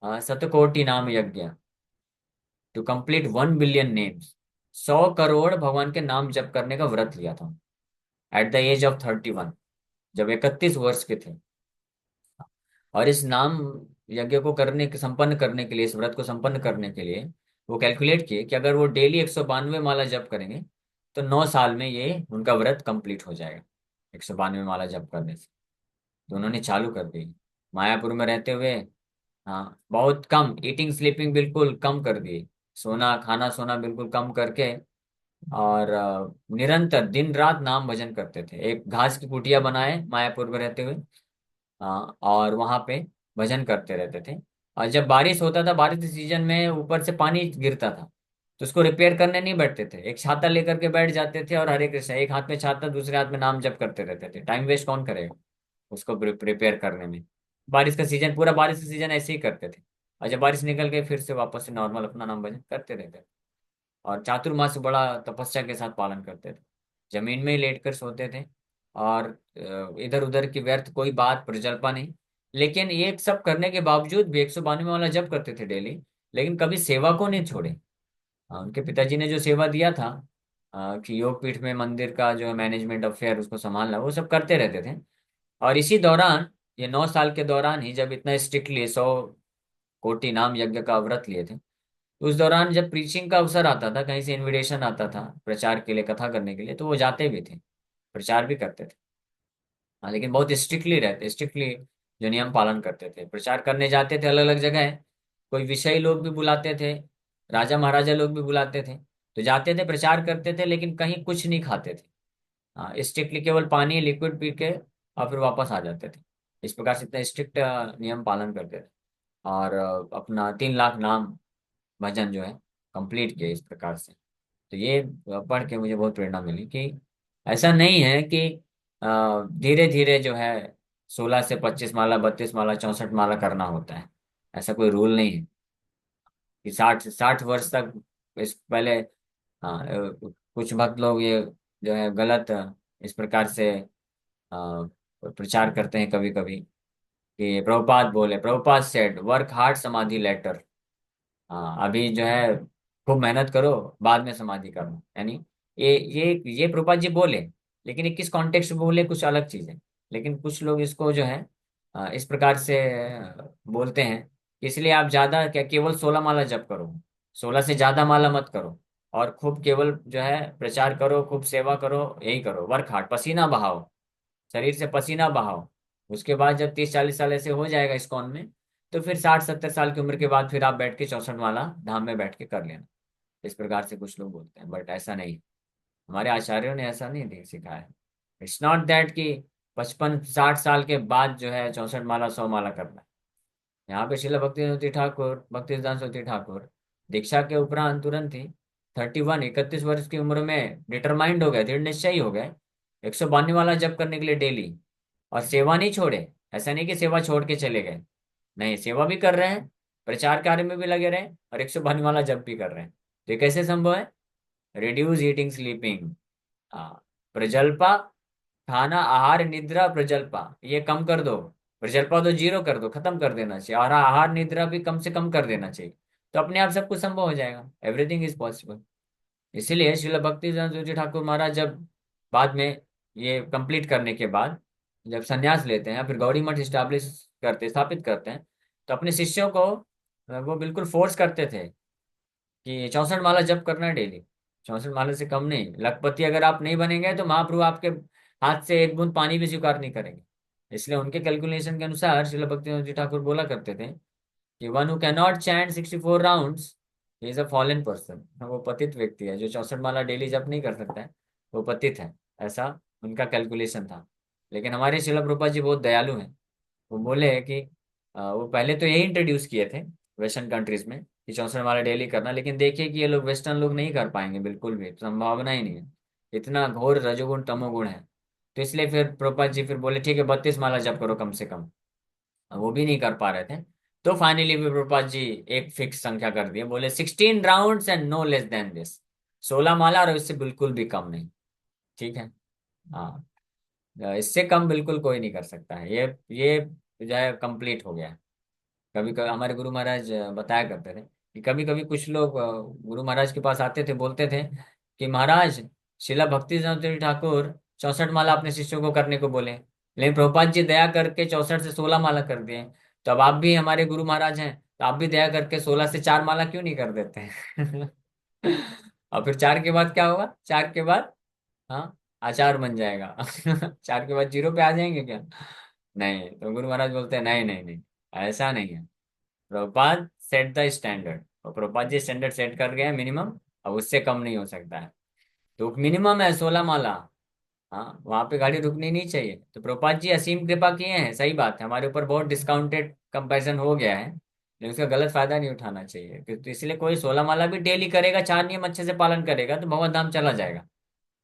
शतकोटि नाम यज्ञ, to complete 1 billion names. 100 crore भगवान के नाम जप करने का व्रत लिया था एट द एज ऑफ 31, जब 31 वर्ष के थे। और इस नाम यज्ञ को करने के संपन्न करने के लिए, इस व्रत को संपन्न करने के लिए वो कैलकुलेट किए कि अगर वो डेली 192 माला जप करेंगे तो 9 साल में ये उनका व्रत कंप्लीट हो जाएगा, 192 माला जप करने से। तो उन्होंने चालू कर दी मायापुर में रहते हुए। हाँ, बहुत कम ईटिंग स्लीपिंग बिल्कुल कम कर दी, सोना खाना सोना बिल्कुल कम करके, और निरंतर दिन रात नाम भजन करते थे। एक घास की कुटिया बनाए मायापुर में रहते हुए, और वहां पे भजन करते रहते थे। और जब बारिश होता था, बारिश के सीजन में ऊपर से पानी गिरता था, तो उसको रिपेयर करने नहीं बैठते थे, एक छाता लेकर के बैठ जाते थे और हरे कृष्ण, एक हाथ में छाता दूसरे हाथ में नाम जप करते रहते थे। टाइम वेस्ट कौन करेगा उसको रिपेयर करने में? बारिश का सीजन, पूरा बारिश का सीजन ऐसे ही करते थे। और जब बारिश निकल गई फिर से वापस से नॉर्मल अपना नाम भजन करते रहते थे। और चातुर्मास बड़ा तपस्या के साथ पालन करते थे, जमीन में ही लेट कर सोते थे, और इधर उधर की व्यर्थ कोई बात प्रजल्पा नहीं। लेकिन ये सब करने के बावजूद भी 192 वाला जप करते थे डेली, लेकिन कभी सेवा को नहीं छोड़े। उनके पिताजी ने जो सेवा दिया था, कि योगपीठ में मंदिर का जो मैनेजमेंट अफेयर उसको संभालना, वो सब करते रहते थे। और इसी दौरान, ये 9 साल के दौरान ही जब इतना स्ट्रिक्टली 100 कोटि नाम यज्ञ का व्रत लिए थे, उस दौरान जब प्रीचिंग का अवसर आता था, कहीं से इनविटेशन आता था प्रचार के लिए, कथा करने के लिए, तो वो जाते भी थे, प्रचार भी करते थे। हाँ, लेकिन बहुत स्ट्रिक्टली रहते, स्ट्रिक्टली जो नियम पालन करते थे। प्रचार करने जाते थे अलग अलग जगह, कोई विषयी लोग भी बुलाते थे, राजा महाराजा लोग भी बुलाते थे, तो जाते थे प्रचार करते थे, लेकिन कहीं कुछ नहीं खाते थे। हाँ, स्ट्रिक्टली केवल पानी लिक्विड पी के और फिर वापस आ जाते थे। इस प्रकार से इतना स्ट्रिक्ट नियम पालन करते थे। और अपना 3 लाख नाम भजन जो है कंप्लीट किया इस प्रकार से। तो ये पढ़ के मुझे बहुत प्रेरणा मिली कि ऐसा नहीं है कि धीरे धीरे जो है 16 से 25 माला, 32 माला, 64 माला करना होता है। ऐसा कोई रूल नहीं है कि 60 60 वर्ष तक इस पहले। हाँ, कुछ भक्त लोग ये जो है गलत इस प्रकार से प्रचार करते हैं कभी कभी, कि प्रभुपाद बोले, प्रभुपाद सेड वर्क हार्ड समाधि लेटर। हाँ, अभी जो है खूब मेहनत करो, बाद में समाधि करना, यानी ये प्रभुपाद जी बोले, लेकिन ये किस कॉन्टेक्स्ट में बोले कुछ अलग चीज है। लेकिन कुछ लोग इसको जो है इस प्रकार से बोलते हैं, इसलिए आप ज्यादा क्या, केवल 16 माला जप करो, 16 से ज्यादा माला मत करो, और खूब केवल जो है प्रचार करो, खूब सेवा करो, यही करो, वर्क हार्ड, पसीना बहाओ, शरीर से पसीना बहाओ। उसके बाद जब 30-40 साल ऐसे हो जाएगा इस्कॉन में, तो फिर 60-70 साल की उम्र के बाद फिर आप बैठ के 64 माला धाम में बैठ के कर लेना। इस प्रकार से कुछ लोग बोलते हैं, बट ऐसा नहीं। हमारे आचार्यों ने ऐसा नहीं सिखाया। इट्स नॉट दैट कि 55-60 साल के बाद जो है 64 माला 100 माला करना है। यहाँ पे शिला भक्ति सिद्धांत सरस्वती ठाकुर दीक्षा के उपरांत तुरंत ही 31-31 वर्ष की उम्र में डिटरमाइंड हो गए, दृढ़ निश्चयी हो गए 152 वाला जप करने के लिए डेली। और सेवा नहीं छोड़े। ऐसा नहीं कि सेवा छोड़ के चले गए, नहीं, सेवा भी कर रहे हैं, प्रचार कार्य में भी लगे रहे और 152 वाला जप भी कर रहे हैं। तो ये कैसे संभव है? Reduce eating sleeping. हाँ, प्रजल्पा, खाना आहार निद्रा प्रजल्पा ये कम कर दो। प्रजल्पा तो जीरो कर दो, खत्म कर देना चाहिए, और आहार निद्रा भी कम से कम कर देना चाहिए। तो अपने आप सब कुछ संभव हो जाएगा, एवरीथिंग इज पॉसिबल। इसीलिए श्रील भक्ति जी ठाकुर महाराज जब बाद में ये कंप्लीट करने के बाद जब संन्यास लेते हैं, फिर गौड़ी मठ स्टैब्लिश करते स्थापित करते हैं, तो अपने शिष्यों को वो बिल्कुल फोर्स करते थे कि 64 माला जप करना है डेली। 64 माला से कम नहीं। लखपति अगर आप नहीं बनेंगे तो महाप्रभु आपके हाथ से एक बूंद पानी भी स्वीकार नहीं करेंगे। इसलिए उनके कैलकुलेशन के अनुसार श्रील भक्ति ठाकुर बोला करते थे कि one who can not chant 64 rounds is a fallen person. वो पतित व्यक्ति है, जो 64 माला डेली जप नहीं कर सकता है, वो पतित है। ऐसा उनका कैलकुलेशन था। लेकिन हमारे श्रील प्रभुपाद जी बहुत दयालु हैं। वो बोले कि वो पहले तो यही इंट्रोड्यूस किए थे वेस्टर्न कंट्रीज में कि 64 माला डेली करना, लेकिन देखिए कि ये लोग वेस्टर्न लोग नहीं कर पाएंगे, बिल्कुल भी संभावना ही नहीं है। इतना घोर रजोगुण तमोगुण है। तो इसलिए फिर प्रभुपाद जी फिर बोले ठीक है 32 माला जप करो कम से कम। वो भी नहीं कर पा रहे थे। तो फाइनली भी प्रभुपाद जी एक फिक्स संख्या कर दिए, बोले 16 rounds and no less than this. 16 माला और इससे बिल्कुल भी कम नहीं। ठीक है। हाँ, इससे कम बिल्कुल कोई नहीं कर सकता है। ये जो है कंप्लीट हो गया है। कभी कभी हमारे गुरु महाराज बताया करते थे कि कभी कभी कुछ लोग गुरु महाराज के पास आते थे, बोलते थे कि महाराज शिला भक्ति सिद्धांत ठाकुर 64 माला अपने शिष्यों को करने को बोले, लेकिन प्रभुपाद जी दया करके 64 से 16 माला कर दिए। तो अब आप भी हमारे गुरु महाराज हैं, तो आप भी दया करके 16 से 4 माला क्यों नहीं कर देते हैं? और फिर 4 के बाद क्या होगा? 4 के बाद, हाँ, आचार बन जाएगा। 4 के बाद जीरो पे आ जाएंगे क्या? नहीं। तो गुरु महाराज बोलते हैं नहीं नहीं नहीं, ऐसा नहीं है। प्रभुपाद सेट द स्टैंडर्ड, और प्रभुपाद जी स्टैंडर्ड सेट कर गए हैं मिनिमम। अब उससे कम नहीं हो सकता है। तो मिनिमम है 16 माला। हाँ, वहां पे गाड़ी रुकनी नहीं चाहिए। तो प्रभुपाद जी असीम कृपा किए हैं, सही बात है, हमारे ऊपर बहुत डिस्काउंटेड कंपैरिजन हो गया है, लेकिन उसका गलत फायदा नहीं उठाना चाहिए। तो इसलिए कोई 16 माला भी डेली करेगा, 4 नियम अच्छे से पालन करेगा, तो भगवत धाम चला जाएगा,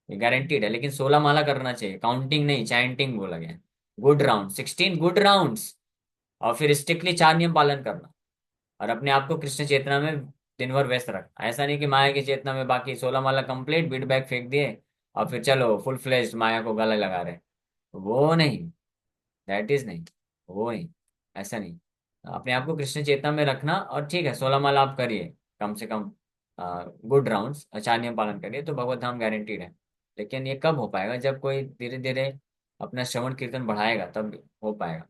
ये गारंटीड है। लेकिन 16 माला करना चाहिए, काउंटिंग नहीं, चैंटिंग बोला गया। Good round, 16 good rounds. और फिर स्ट्रिक्टली 4 नियम पालन करना, और अपने आप को कृष्ण चेतना में दिन भर व्यस्त रखना। ऐसा नहीं कि माया की चेतना में बाकी 16 माला कंप्लीट बीट बैग फेंक दिए और फिर चलो फुल फ्लेज माया को गले लगा रहे। वो नहीं, दैट इज नहीं, वो नहीं, ऐसा नहीं। अपने आप को कृष्ण चेतना में रखना, और ठीक है 16 माला आप करिए कम से कम, गुड राउंड्स, 4 नियम पालन करिए, तो भगवत धाम गारंटीड है। लेकिन ये कब हो पाएगा? जब कोई धीरे धीरे अपना श्रवण कीर्तन बढ़ाएगा तब हो पाएगा।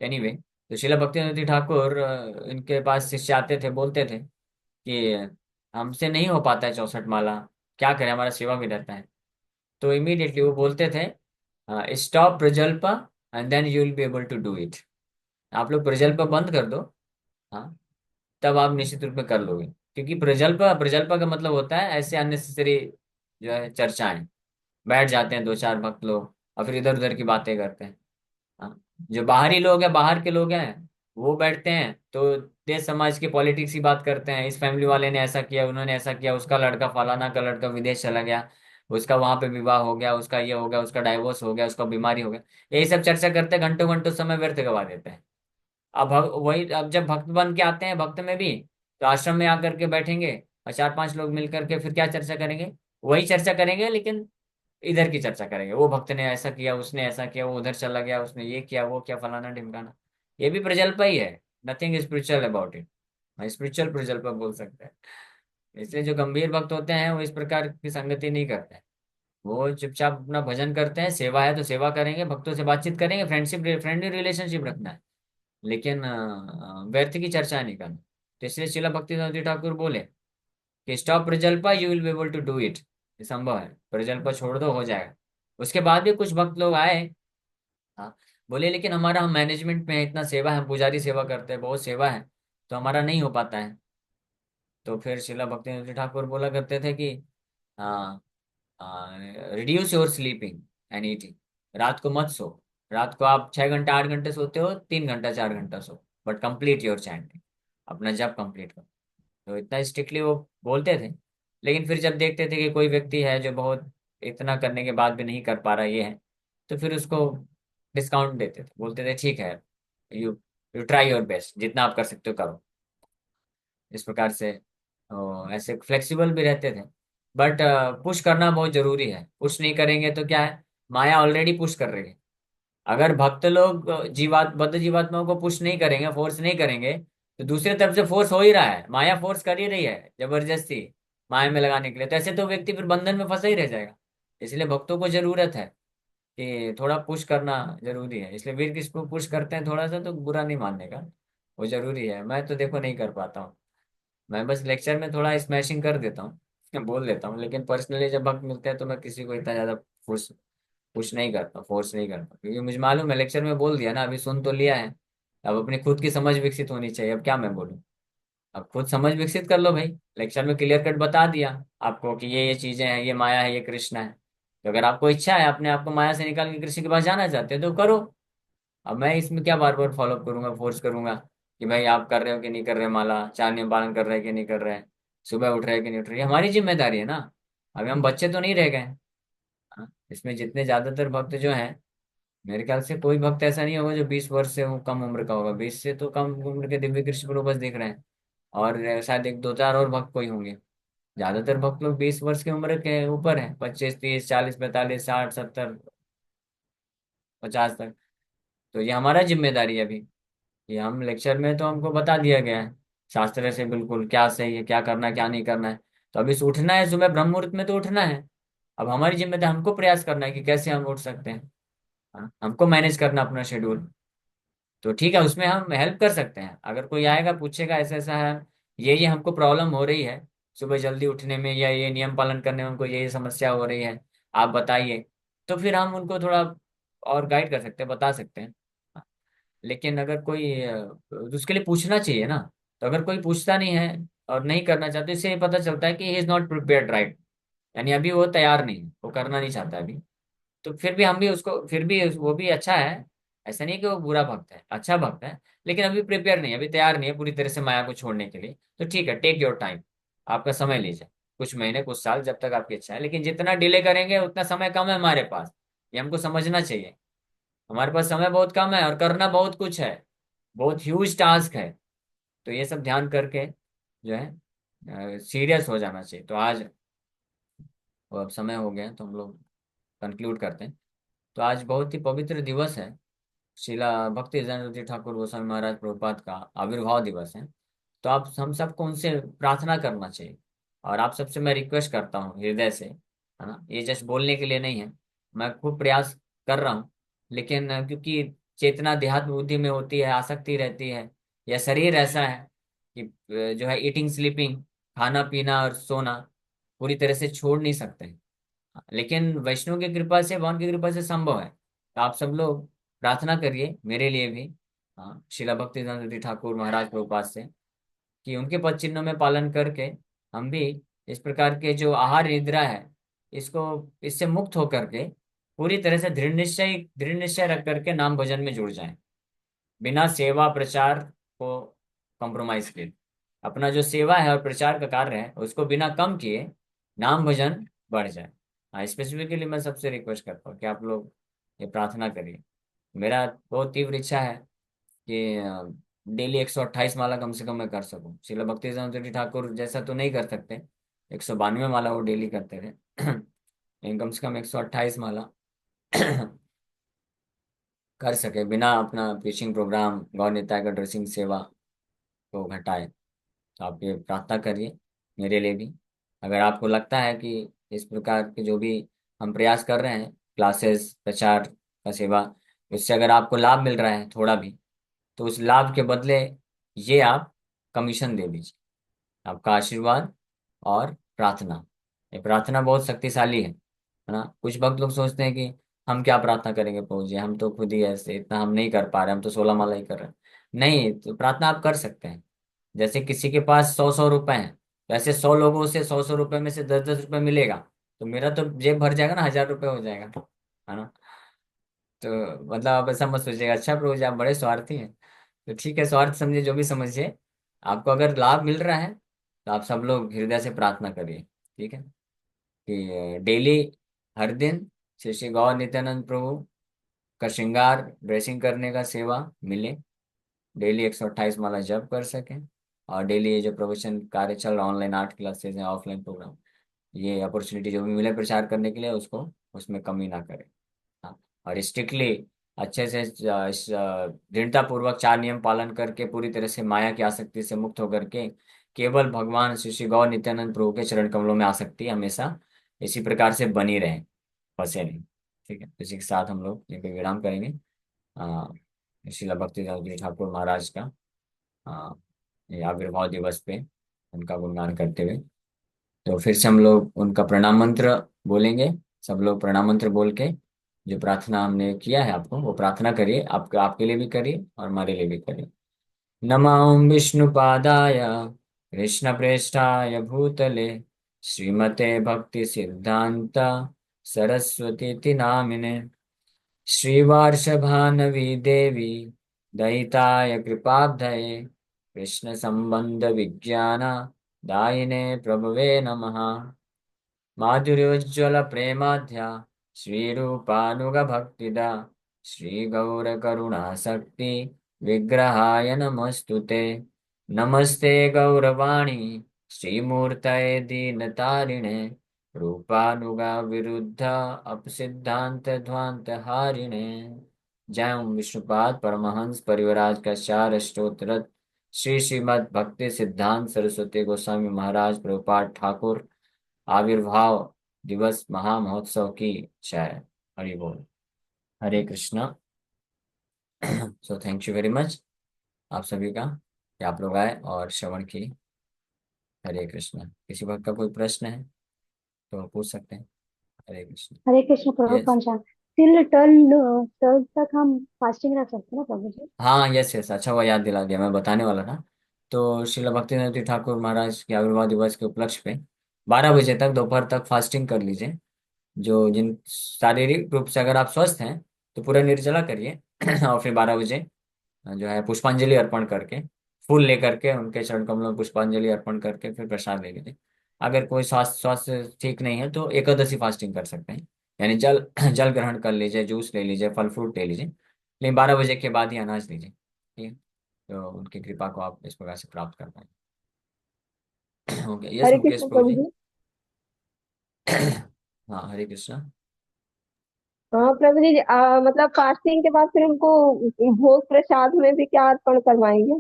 एनीवे, तो शिला भक्ति ठाकुर इनके पास शिष्य आते थे, बोलते थे कि हमसे नहीं हो पाता है 64 माला, क्या करें, हमारा सेवा भी रहता है। तो इमीडिएटली वो बोलते थे stop prajalpa and then you will be able to do it. आप लोग प्रजल्पा बंद कर दो, हाँ, तब आप निश्चित रूप में कर लोगे। क्योंकि प्रजल्पा प्रजल्पा का मतलब होता है ऐसे अननेसेसरी जो है चर्चाएं, बैठ जाते हैं 2-4 भक्त लोग और फिर इधर उधर की बातें करते हैं। हाँ, जो बाहरी लोग हैं, बाहर के लोग हैं, वो बैठते हैं तो देश समाज की पॉलिटिक्स की बात करते हैं। इस फैमिली वाले ने ऐसा किया, उन्होंने ऐसा किया, उसका लड़का फलाना का लड़का विदेश चला गया, उसका वहां पे विवाह हो गया, उसका ये हो गया, उसका डाइवोर्स हो गया, उसका बीमारी हो गया। यही सब चर्चा करते घंटों घंटों समय व्यर्थ गवा देते हैं। अब जब भक्त बन के आते हैं भक्त में भी, तो आश्रम में आकर के बैठेंगे और 4-5 लोग मिल करके फिर क्या चर्चा करेंगे? वही चर्चा करेंगे, लेकिन इधर की चर्चा करेंगे। वो भक्त ने ऐसा किया, उसने ऐसा किया, वो उधर चला गया, उसने ये किया, वो क्या, फलाना ढिमकाना। ये भी प्रजल्पा ही है। Nothing spiritual about it. Spiritual प्रजल्पा बोल सकते हैं। इसलिए जो गंभीर भक्त होते हैं वो इस प्रकार की संगति नहीं करते हैं। वो चुपचाप अपना भजन करते हैं, सेवा है तो सेवा करेंगे, भक्तों से बातचीत करेंगे, फ्रेंडली रिलेशनशिप रखना है, लेकिन व्यर्थ की चर्चा नहीं करना। तो इसलिए शिला भक्ति ठाकुर बोले कि stop prajalpa you will be able to do it. ये संभव है, प्रजल्पा छोड़ दो, हो जाएगा। उसके बाद भी कुछ भक्त लोग आए, हाँ, बोले लेकिन हमारा, हम मैनेजमेंट में है, इतना सेवा है, हम पुजारी सेवा करते हैं, बहुत सेवा है, तो हमारा नहीं हो पाता है। तो फिर शिला भक्ति ठाकुर बोला करते थे कि हाँ, reduce your sleeping and eating. रात को मत सो। रात को आप 6 घंटा 8 घंटे सोते हो, 3 घंटा 4 घंटा सो, बट कंप्लीट योर चैंटिंग। अपना जप कंप्लीट करो। तो इतना स्ट्रिक्टली वो बोलते थे। लेकिन फिर जब देखते थे कि कोई व्यक्ति है जो बहुत इतना करने के बाद भी नहीं कर पा रहा, ये है, तो फिर उसको डिस्काउंट देते थे, बोलते थे ठीक है, you you try your best, जितना आप कर सकते हो करो। इस प्रकार से ऐसे फ्लेक्सिबल भी रहते थे। बट पुश करना बहुत जरूरी है। पुश नहीं करेंगे तो क्या है, माया ऑलरेडी पुश कर रही है। अगर भक्त लोग जीवात बद्ध जीवात्माओं को पुश नहीं करेंगे, फोर्स नहीं करेंगे, तो दूसरी तरफ से फोर्स हो ही रहा है, माया फोर्स कर ही रही है जबरदस्ती माया में लगाने के लिए। तो ऐसे तो व्यक्ति फिर बंधन में फंसा ही रह जाएगा। इसलिए भक्तों को जरूरत है कि थोड़ा पुश करना जरूरी है। इसलिए वीर किसको पुश करते हैं थोड़ा सा, तो बुरा नहीं मानने का, वो जरूरी है। मैं तो देखो नहीं कर पाता हूँ। मैं बस लेक्चर में थोड़ा स्मैशिंग कर देता हूँ, बोल देता हूँ, लेकिन पर्सनली जब वक्त मिलते हैं तो मैं किसी को इतना ज्यादा पुश पुश नहीं करता, फोर्स नहीं करता, क्योंकि मुझे मालूम है लेक्चर में बोल दिया ना, अभी सुन तो लिया है। अब अपनी खुद की समझ विकसित होनी चाहिए, अब क्या मैं बोलूँ। अब खुद समझ विकसित कर लो भाई। लेक्चर में क्लियर कट बता दिया आपको कि ये चीजें हैं, ये माया है, ये कृष्ण है। तो अगर आपको इच्छा है, अपने आप को माया से निकाल के कृष्ण के पास जाना चाहते हो तो करो। अब मैं इसमें क्या बार बार फॉलो करूंगा, फोर्स करूंगा कि भाई आप कर रहे हो कि नहीं कर रहे, माला चार नियम पालन कर रहे हैं कि नहीं कर रहे हैं, सुबह उठ रहे हैं कि नहीं उठ रहे, ये हमारी जिम्मेदारी है ना। अभी हम बच्चे तो नहीं रह गए। हाँ, इसमें जितने ज्यादातर भक्त जो हैं, मेरे ख्याल से कोई भक्त ऐसा नहीं होगा जो 20 वर्ष से वो कम उम्र का होगा। 20 से तो कम उम्र के दिव्य कृष्ण को बस देख रहे हैं। और शायद एक दो चार और भक्त कोई होंगे। ज्यादातर भक्त लोग 20 वर्ष की उम्र के ऊपर है, 25 30 40 45 60 70 50 तक। तो ये हमारा जिम्मेदारी है अभी। ये हम लेक्चर में तो हमको बता दिया गया है शास्त्र से बिल्कुल क्या सही है, क्या करना है, क्या नहीं करना है। तो अभी से उठना है, सुबह ब्रह्म मुहूर्त में तो उठना है। अब हमारी जिम्मेदारी, हमको प्रयास करना है कि कैसे हम उठ सकते हैं। हाँ, हमको मैनेज करना अपना शेड्यूल। तो ठीक है, उसमें हम हेल्प कर सकते हैं। अगर कोई आएगा पूछेगा ऐसा ऐसा है, ये हमको प्रॉब्लम हो रही है सुबह जल्दी उठने में, या ये नियम पालन करने में हमको ये समस्या हो रही है, आप बताइए। तो फिर हम उनको थोड़ा और गाइड कर सकते हैं, बता सकते हैं। लेकिन अगर कोई तो उसके लिए पूछना चाहिए ना। तो अगर कोई पूछता नहीं है और नहीं करना चाहता, इससे ये पता चलता है कि he is not prepared right. यानी अभी वो तैयार नहीं है, वो करना नहीं चाहता अभी। तो फिर भी हम भी उसको, फिर भी वो भी अच्छा है। ऐसा नहीं है कि वो बुरा भक्त है, अच्छा भक्त है। लेकिन अभी प्रिपेयर नहीं है, अभी तैयार नहीं है पूरी तरह से माया को छोड़ने के लिए। तो ठीक है, टेक योर टाइम, आपका समय लीजिए, कुछ महीने कुछ साल, जब तक आपकी इच्छा है। लेकिन जितना डिले करेंगे उतना समय कम है हमारे पास, ये हमको समझना चाहिए। हमारे पास समय बहुत कम है और करना बहुत कुछ है, बहुत ह्यूज टास्क है। तो ये सब ध्यान करके जो है सीरियस हो जाना चाहिए। तो आज वो अब समय हो गया, तो हम लोग कंक्लूड करते हैं। तो आज बहुत ही पवित्र दिवस है, शिला भक्ति जयंती ठाकुर गोस्वामी महाराज प्रभुपाद का आविर्भाव दिवस है। तो आप हम सबको उनसे प्रार्थना करना चाहिए। और आप सबसे मैं रिक्वेस्ट करता हूँ हृदय से, है ना, ये जस्ट बोलने के लिए नहीं है, मैं खूब प्रयास कर रहा हूँ। लेकिन क्योंकि चेतना देहात्म बुद्धि में होती है, आसक्ति रहती है, या शरीर ऐसा है कि जो है ईटिंग स्लीपिंग, खाना पीना और सोना पूरी तरह से छोड़ नहीं सकते हैं। लेकिन वैष्णव की कृपा से, भगवान की कृपा से संभव है। तो आप सब लोग प्रार्थना करिए मेरे लिए भी, हाँ, शिला भक्तिवेदांत ठाकुर महाराज प्रभुपाद से, कि उनके पद चिन्हों में पालन करके हम भी इस प्रकार के जो आहार निद्रा है, इसको, इससे मुक्त होकर के पूरी तरह से दृढ़ निश्चय रख करके नाम भजन में जुड़ जाएं, बिना सेवा प्रचार को कॉम्प्रोमाइज किए। अपना जो सेवा है और प्रचार का कार्य है उसको बिना कम किए नाम भजन बढ़ जाए। हाँ, स्पेसिफिकली मैं सबसे रिक्वेस्ट करता हूँ कि आप लोग ये प्रार्थना करिए। मेरा बहुत तीव्र इच्छा है कि डेली 128 माला कम से कम मैं कर सकूं। शिला भक्ति सिद्धांत ठाकुर जैसा तो नहीं कर सकते, 192 माला वो डेली करते थे लेकिन कम से कम 128 माला कर सके बिना अपना प्रीचिंग प्रोग्राम, गौर निताय का ड्रेसिंग सेवा को घटाए। तो आप ये प्रार्थना करिए मेरे लिए भी। अगर आपको लगता है कि इस प्रकार के जो भी हम प्रयास कर रहे हैं, क्लासेस, प्रचार का सेवा, उससे अगर आपको लाभ मिल रहा है थोड़ा भी, तो उस लाभ के बदले ये आप कमीशन दे दीजिए, आपका आशीर्वाद और प्रार्थना। ये प्रार्थना बहुत शक्तिशाली है ना। कुछ भक्त लोग सोचते हैं कि हम क्या प्रार्थना करेंगे प्रभु जी, हम तो खुद ही ऐसे, इतना हम नहीं कर पा रहे, हम तो 16 माला ही कर रहे हैं। नहीं, तो प्रार्थना आप कर सकते हैं। जैसे किसी के पास 100 100 रुपए हैं, वैसे 100 लोगों से 100 100 रुपए में से 10 10 रुपए मिलेगा। तो मेरा तो जेब भर जाएगा ना, 1,000 रुपये हो जाएगा, है ना। तो मतलब आप ऐसा मत सोचिएगा, अच्छा प्रभु जी आप बड़े स्वार्थी हैं। तो ठीक है, स्वार्थ समझिए जो भी समझिए, आपको अगर लाभ मिल रहा है तो आप सब लोग हृदय से प्रार्थना करिए, ठीक है, कि डेली, हर दिन श्री श्री गौर नित्यानंद प्रभु का श्रृंगार ड्रेसिंग करने का सेवा मिले, डेली 128 माला जप कर सकें, और डेली ये जो प्रवचन कार्य चल रहा, ऑनलाइन आर्ट क्लासेज हैं, ऑफलाइन प्रोग्राम, ये अपॉर्चुनिटी जो भी मिले प्रचार करने के लिए, उसको उसमें कमी ना करें। हाँ, और स्ट्रिक्टली अच्छे से दृढ़ता पूर्वक 4 नियम पालन करके पूरी तरह से माया की आसक्ति से मुक्त होकर के केवल भगवान श्री श्री गौर नित्यानंद प्रभु के चरण कमलों में आसक्ति हमेशा इसी प्रकार से बनी रहे, फंसे नहीं। ठीक है, इसी के साथ हम लोग ये पे विराम करेंगे। श्रीला भक्ति ठाकुर महाराज का ये आविर्भाव दिवस पे उनका गुणगान करते हुए, तो फिर से हम लोग उनका प्रणाम मंत्र बोलेंगे। सब लोग प्रणाम मंत्र बोल के जो प्रार्थना हमने किया है आपको, वो प्रार्थना करिए, आप आपके लिए भी करिए और हमारे लिए भी करिए। नमः विष्णुपादाय कृष्णप्रेष्ठाय भूतले श्रीमते भक्ति सिद्धांत सरस्वती नामिने श्रीवार्षभानवी देवी दयिताय कृपाब्धये कृष्ण संबंध विज्ञान दायिने प्रभवे नमः। माधुर्योज्ज्वल प्रेमाध्या श्रीरूपानुगभक्तिदा श्रीगौरकरुणासक्ति विग्रहाय नमस्तुते। नमस्ते गौरवाणी श्रीमूर्तये दीनतारिणे रूपानुगा विरुद्ध अपसिद्धांत ध्वांत हारिणे। जय ओम विष्णुपाद परमहंस परिवराज कश्यार स्तोत्र श्री श्रीमद् भक्ति सिद्धांत सरस्वती गोस्वामी महाराज प्रभुपाद ठाकुर आविर्भाव दिवस महामहोत्सव की जय। हरि बोल। Hare Krishna. So thank you very much आप सभी का कि आप लोग आए और श्रवण की। हरे कृष्णा। किसी भक्त का कोई प्रश्न है तो पूछ सकते हैं। हरे कृष्णा। हरे कृष्ण प्रभु यस। पंचांग टिल 12 तक हम फास्टिंग रख सकते हैं ना प्रभु जी? हाँ यस यस, अच्छा हुआ याद दिला दिया, मैं बताने वाला था। तो श्रील भक्तिवेदांत ठाकुर महाराज के आविर्भाव दिवस के उपलक्ष्य पे 12 बजे तक, दोपहर तक फास्टिंग कर लीजिए। जो जिन शारीरिक रूप से अगर आप स्वस्थ हैं तो पूरा निर्जला करिए और फिर 12 बजे जो है पुष्पांजलि अर्पण करके, फूल लेकर के उनके चरण कमलों में पुष्पांजलि अर्पण करके फिर प्रसाद ले लीजिए। अगर कोई स्वास्थ्य स्वास्थ्य ठीक नहीं है तो एकादशी फास्टिंग कर सकते हैं, यानी जल जल ग्रहण कर लीजिए, जूस ले लीजिए, फल फ्रूट ले लीजिए, लेकिन 12 बजे के बाद ही अनाज लीजिए, ठीक है। तो उनकी कृपा को आप इस प्रकार से प्राप्त कर पाएंगे। ओके, यस हरे मुकेश कृष्ण प्रभु प्रभु जी। जी। हाँ हरे कृष्णा। हाँ प्रभु जी, मतलब फास्टिंग के बाद फिर उनको भोग प्रसाद में भी क्या अर्पण करवाएंगे?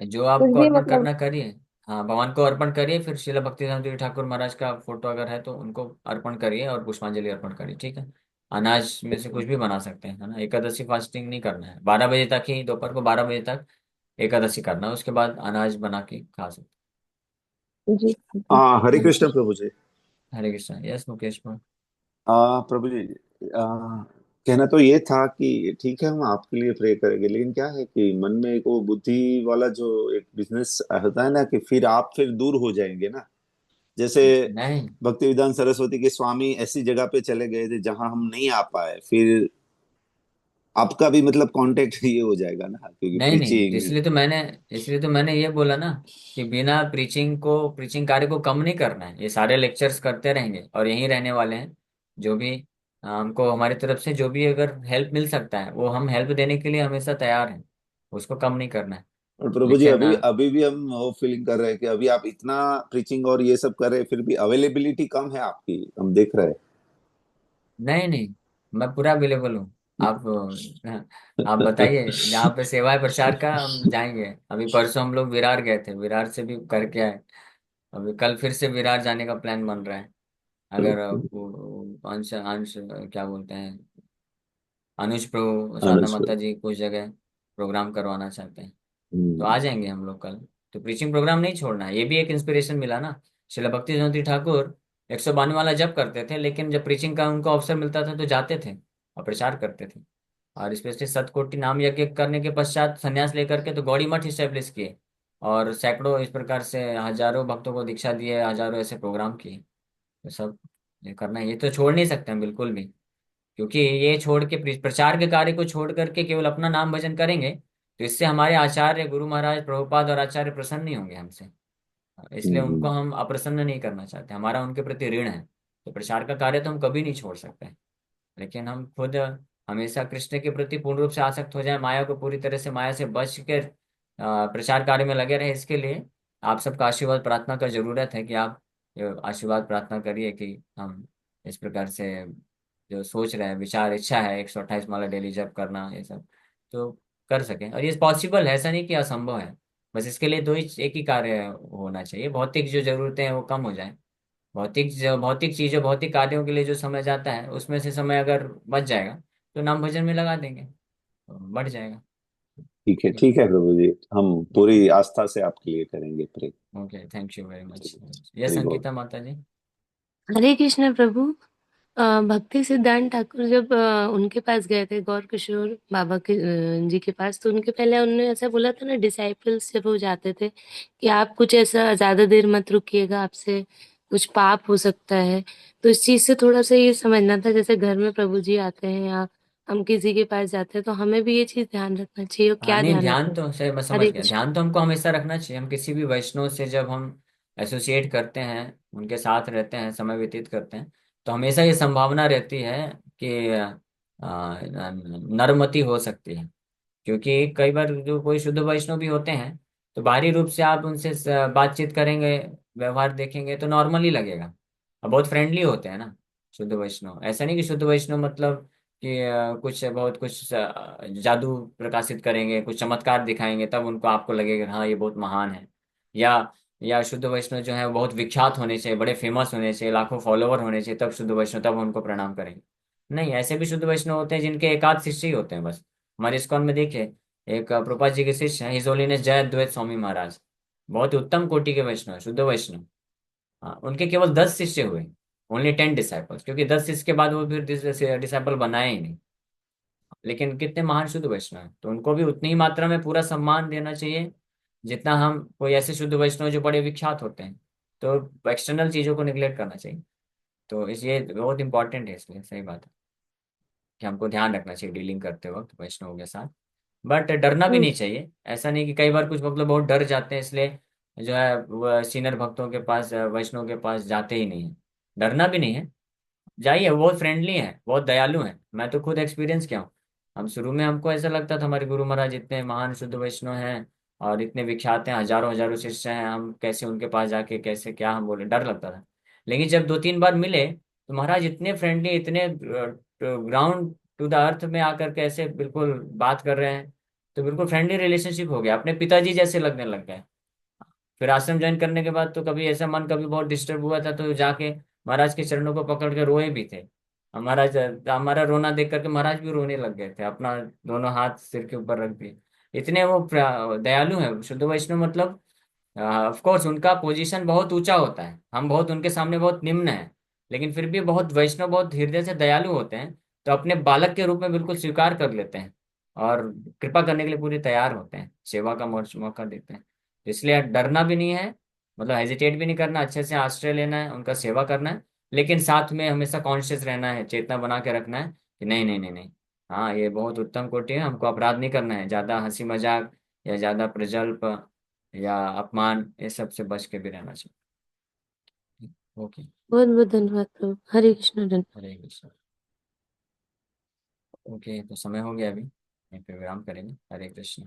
जो कुछ आपको भी अर्पण मतलब। करना करिए। हाँ, भगवान को अर्पण करिए, फिर श्रील भक्तिवेदांत जी ठाकुर महाराज का फोटो अगर है तो उनको अर्पण करिए और पुष्पांजलि अर्पण करिए, ठीक है। अनाज में से कुछ भी बना सकते हैं, है ना। एकादशी फास्टिंग नहीं करना है, 12 बजे तक ही, दोपहर को 12 बजे तक एकादशी करना है, उसके बाद अनाज बना के खा सकते जी जी। हरे हरे कृष्ण कृष्ण। प्रभु जी। हैं। हरे कृष्णा। यस मुकेश भाई। प्रभु जी, कहना तो ये था कि ठीक है हम आपके लिए प्रे करेंगे, लेकिन क्या है कि मन में एक वो बुद्धि वाला जो एक बिजनेस होता है ना, कि फिर दूर हो जाएंगे ना। जैसे नहीं भक्ति विद्वान सरस्वती के स्वामी ऐसी जगह पे चले गए थे जहां हम नहीं आ पाए, फिर आपका भी मतलब कांटेक्ट ये हो जाएगा ना, क्योंकि नहीं नहीं, तो प्रीचिंग। इसलिए तो मैंने ये बोला ना कि बिना प्रीचिंग कार्य को कम नहीं करना है, ये सारे लेक्चर्स करते रहेंगे और यहीं रहने वाले हैं। जो भी हमको हमारी तरफ से जो भी अगर हेल्प मिल सकता है वो हम हेल्प देने के लिए हमेशा तैयार हैं, उसको कम नहीं करना है। और प्रभु जी, लेकिन अभी अभी भी हम वो फीलिंग कर रहे हैं कि अभी आप इतना प्रीचिंग और ये सब कर रहे हैं, फिर भी अवेलेबिलिटी कम है आपकी, हम देख रहे नहीं नहीं, मैं पूरा अवेलेबल हूँ। आप आप हैं। बताइए, जहाँ पे सेवा है प्रचार का हम जाएंगे। अभी परसों हम लोग विरार गए थे, विरार से भी करके आए। अभी कल फिर से विरार जाने का प्लान बन रहा है। अगर अंश अंश क्या बोलते हैं, अनुज प्रभु शारदा अनुज माता जी कुछ जगह प्रोग्राम करवाना चाहते हैं, तो हम्म, आ जाएंगे हम लोग कल। तो प्रीचिंग प्रोग्राम नहीं छोड़ना है, ये भी एक इंस्पिरेशन मिला ना। श्रील भक्ति जयंती ठाकुर 152 वाला जप करते थे, लेकिन जब प्रीचिंग का उनको अवसर मिलता था तो जाते थे और प्रचार करते थे। और स्पेशली सतकोटि नाम यज्ञ करने के पश्चात संन्यास लेकर के तो गौड़ी मठ स्टेब्लिश किए, और सैकड़ों इस प्रकार से हजारों भक्तों को दीक्षा दिए, हजारों ऐसे प्रोग्राम किए। तो सब ये करना है, ये तो छोड़ नहीं सकते हम बिल्कुल भी। क्योंकि ये छोड़ के प्रचार के कार्य को छोड़ करके केवल अपना नाम भजन करेंगे तो इससे हमारे आचार्य गुरु महाराज प्रभुपाद और आचार्य प्रसन्न नहीं होंगे हमसे। इसलिए उनको हम्म। हम अप्रसन्न नहीं करना चाहते, हमारा उनके प्रति ऋण है। तो प्रचार का कार्य तो हम कभी नहीं छोड़ सकते, लेकिन हम खुद हमेशा कृष्ण के प्रति पूर्ण रूप से आसक्त हो जाए, माया को पूरी तरह से, माया से बच कर प्रचार कार्य में लगे रहे। इसके लिए आप सबका आशीर्वाद प्रार्थना का जरूरत है कि आप ये आशीर्वाद प्रार्थना करिए कि हम इस प्रकार से जो सोच रहे हैं, विचार इच्छा है 128 माला डेली जप करना, ये सब तो कर सकें। और ये पॉसिबल है, ऐसा नहीं कि असंभव है। बस इसके लिए दो ही, एक ही कार्य होना चाहिए, भौतिक जो जरूरतें हैं वो कम हो जाए। भौतिक चीजों, भौतिक कार्यों के लिए जो समय जाता है उसमें से समय अगर बच जाएगा तो नाम भजन में लगा देंगे तो बढ़ जाएगा। ठीक ठीक है प्रभु जी, हम है। पूरी आस्था से आपके लिए करेंगे pray. Okay, thank you very much. यह हरि बोल। संगीता माता जी। हरे कृष्ण प्रभु। भक्ति सिद्धांत ठाकुर जब उनके पास गए थे गौर किशोर बाबा के जी के पास, तो उनके पहले उन्होंने ऐसा बोला था ना डिसाइपल्स जब वो जाते थे कि आप कुछ ऐसा ज्यादा देर मत रुकिएगा, आपसे कुछ पाप हो सकता है। तो इस चीज से थोड़ा सा ये समझना था, जैसे घर में प्रभु जी आते हैं या हम किसी के पास जाते हैं तो हमें भी ये चीज ध्यान रखना चाहिए, और हाँ क्या नहीं, ध्यान ध्यान रखना। तो सही, मैं समझ हरे गया, कृष्ण। ध्यान तो हमको हमेशा रखना चाहिए। हम किसी भी वैष्णव से जब हम एसोसिएट करते हैं, उनके साथ रहते हैं, समय व्यतीत करते हैं, तो हमेशा ये संभावना रहती है कि नरमति हो सकती है। क्योंकि कई बार जो कोई शुद्ध वैष्णव भी होते हैं तो बाहरी रूप से आप उनसे बातचीत करेंगे, व्यवहार देखेंगे तो नॉर्मल ही लगेगा, और बहुत फ्रेंडली होते हैं ना शुद्ध वैष्णव। ऐसा नहीं कि शुद्ध वैष्णव मतलब कि कुछ बहुत कुछ जादू प्रकाशित करेंगे, कुछ चमत्कार दिखाएंगे तब उनको आपको लगेगा हाँ ये बहुत महान है। या शुद्ध वैष्णव जो है वो बहुत विख्यात होने चाहिए, बड़े फेमस होने चाहिए, लाखों फॉलोवर होने चाहिए तब शुद्ध वैष्णव, तब उनको प्रणाम करेंगे। नहीं, ऐसे भी शुद्ध वैष्णव होते हैं जिनके एकाध शिष्य ही होते हैं बस। हमारे इस्कॉन में देखिए, एक प्रभुपाद जी के शिष्य हैं हिज होलीनेस जय अद्वैत स्वामी महाराज, बहुत ही उत्तम कोटि के वैष्णव, शुद्ध वैष्णव। हाँ, उनके केवल 10 शिष्य हुए, ओनली 10 डिसाइपल्स, क्योंकि 10 शिष्य के बाद वो फिर डिसाइपल बनाए ही नहीं। लेकिन कितने महान शुद्ध वैष्णव हैं, तो उनको भी उतनी ही मात्रा में पूरा सम्मान देना चाहिए जितना हम कोई ऐसे शुद्ध वैष्णव जो बड़े विख्यात होते हैं। तो एक्सटर्नल चीजों को निगलेक्ट करना चाहिए। तो इस ये बहुत इंपॉर्टेंट है, इसलिए सही बात है कि हमको ध्यान रखना चाहिए डीलिंग करते वक्त वैष्णव के साथ। बट डरना भी हम्म। नहीं चाहिए, ऐसा नहीं कि कई बार कुछ मतलब बहुत डर जाते हैं इसलिए जो है वो सीनियर भक्तों के पास, वैष्णव के पास जाते ही नहीं है। डरना भी नहीं है, जाइए, वो बहुत फ्रेंडली है, बहुत दयालु है, मैं तो खुद एक्सपीरियंस किया हूँ। हम शुरू में हमको ऐसा लगता था हमारे गुरु महाराज इतने महान शुद्ध वैष्णव हैं और इतने विख्यात हैं, हजारों हजारों शिष्य हैं, हम कैसे उनके पास जाके कैसे क्या हम बोले, डर लगता था। लेकिन जब 2-3 बार मिले तो महाराज इतने फ्रेंडली, इतने ग्राउंड टू द अर्थ में आकर के ऐसे बिल्कुल बात कर रहे हैं, तो बिल्कुल फ्रेंडली रिलेशनशिप हो गया, अपने पिताजी जैसे लगने लग गए। फिर आश्रम ज्वाइन करने के बाद तो कभी ऐसा मन कभी बहुत डिस्टर्ब हुआ था तो जाके महाराज के चरणों को पकड़ के रोए भी थे। महाराज, हमारा रोना देख करके महाराज भी रोने लग गए थे, अपना दोनों हाथ सिर के ऊपर रख दिए। इतने वो दयालु हैं शुद्ध वैष्णव, मतलब ऑफ कोर्स उनका पोजीशन बहुत ऊंचा होता है, हम बहुत उनके सामने बहुत निम्न है, लेकिन फिर भी बहुत वैष्णव बहुत हृदय से दयालु होते हैं, तो अपने बालक के रूप में बिल्कुल स्वीकार कर लेते हैं और कृपा करने के लिए पूरी तैयार होते हैं, सेवा का मौका देते हैं। तो इसलिए डरना भी नहीं है, मतलब हेजिटेट भी नहीं करना, अच्छे से आश्रय लेना है, उनका सेवा करना है। लेकिन साथ में हमेशा कॉन्शियस रहना है, चेतना बना के रखना है कि नहीं नहीं नहीं नहीं, हाँ ये बहुत उत्तम कोटि है, हमको अपराध नहीं करना है, ज्यादा हंसी मजाक या ज्यादा प्रजल्प या अपमान, ये सब से बच के भी रहना चाहिए। ओके। बहुत बहुत धन्यवाद प्रभु। हरे कृष्ण। हरे कृष्ण। ओके, तो समय हो गया अभी, यहीं पे विराम करेंगे। हरे कृष्ण।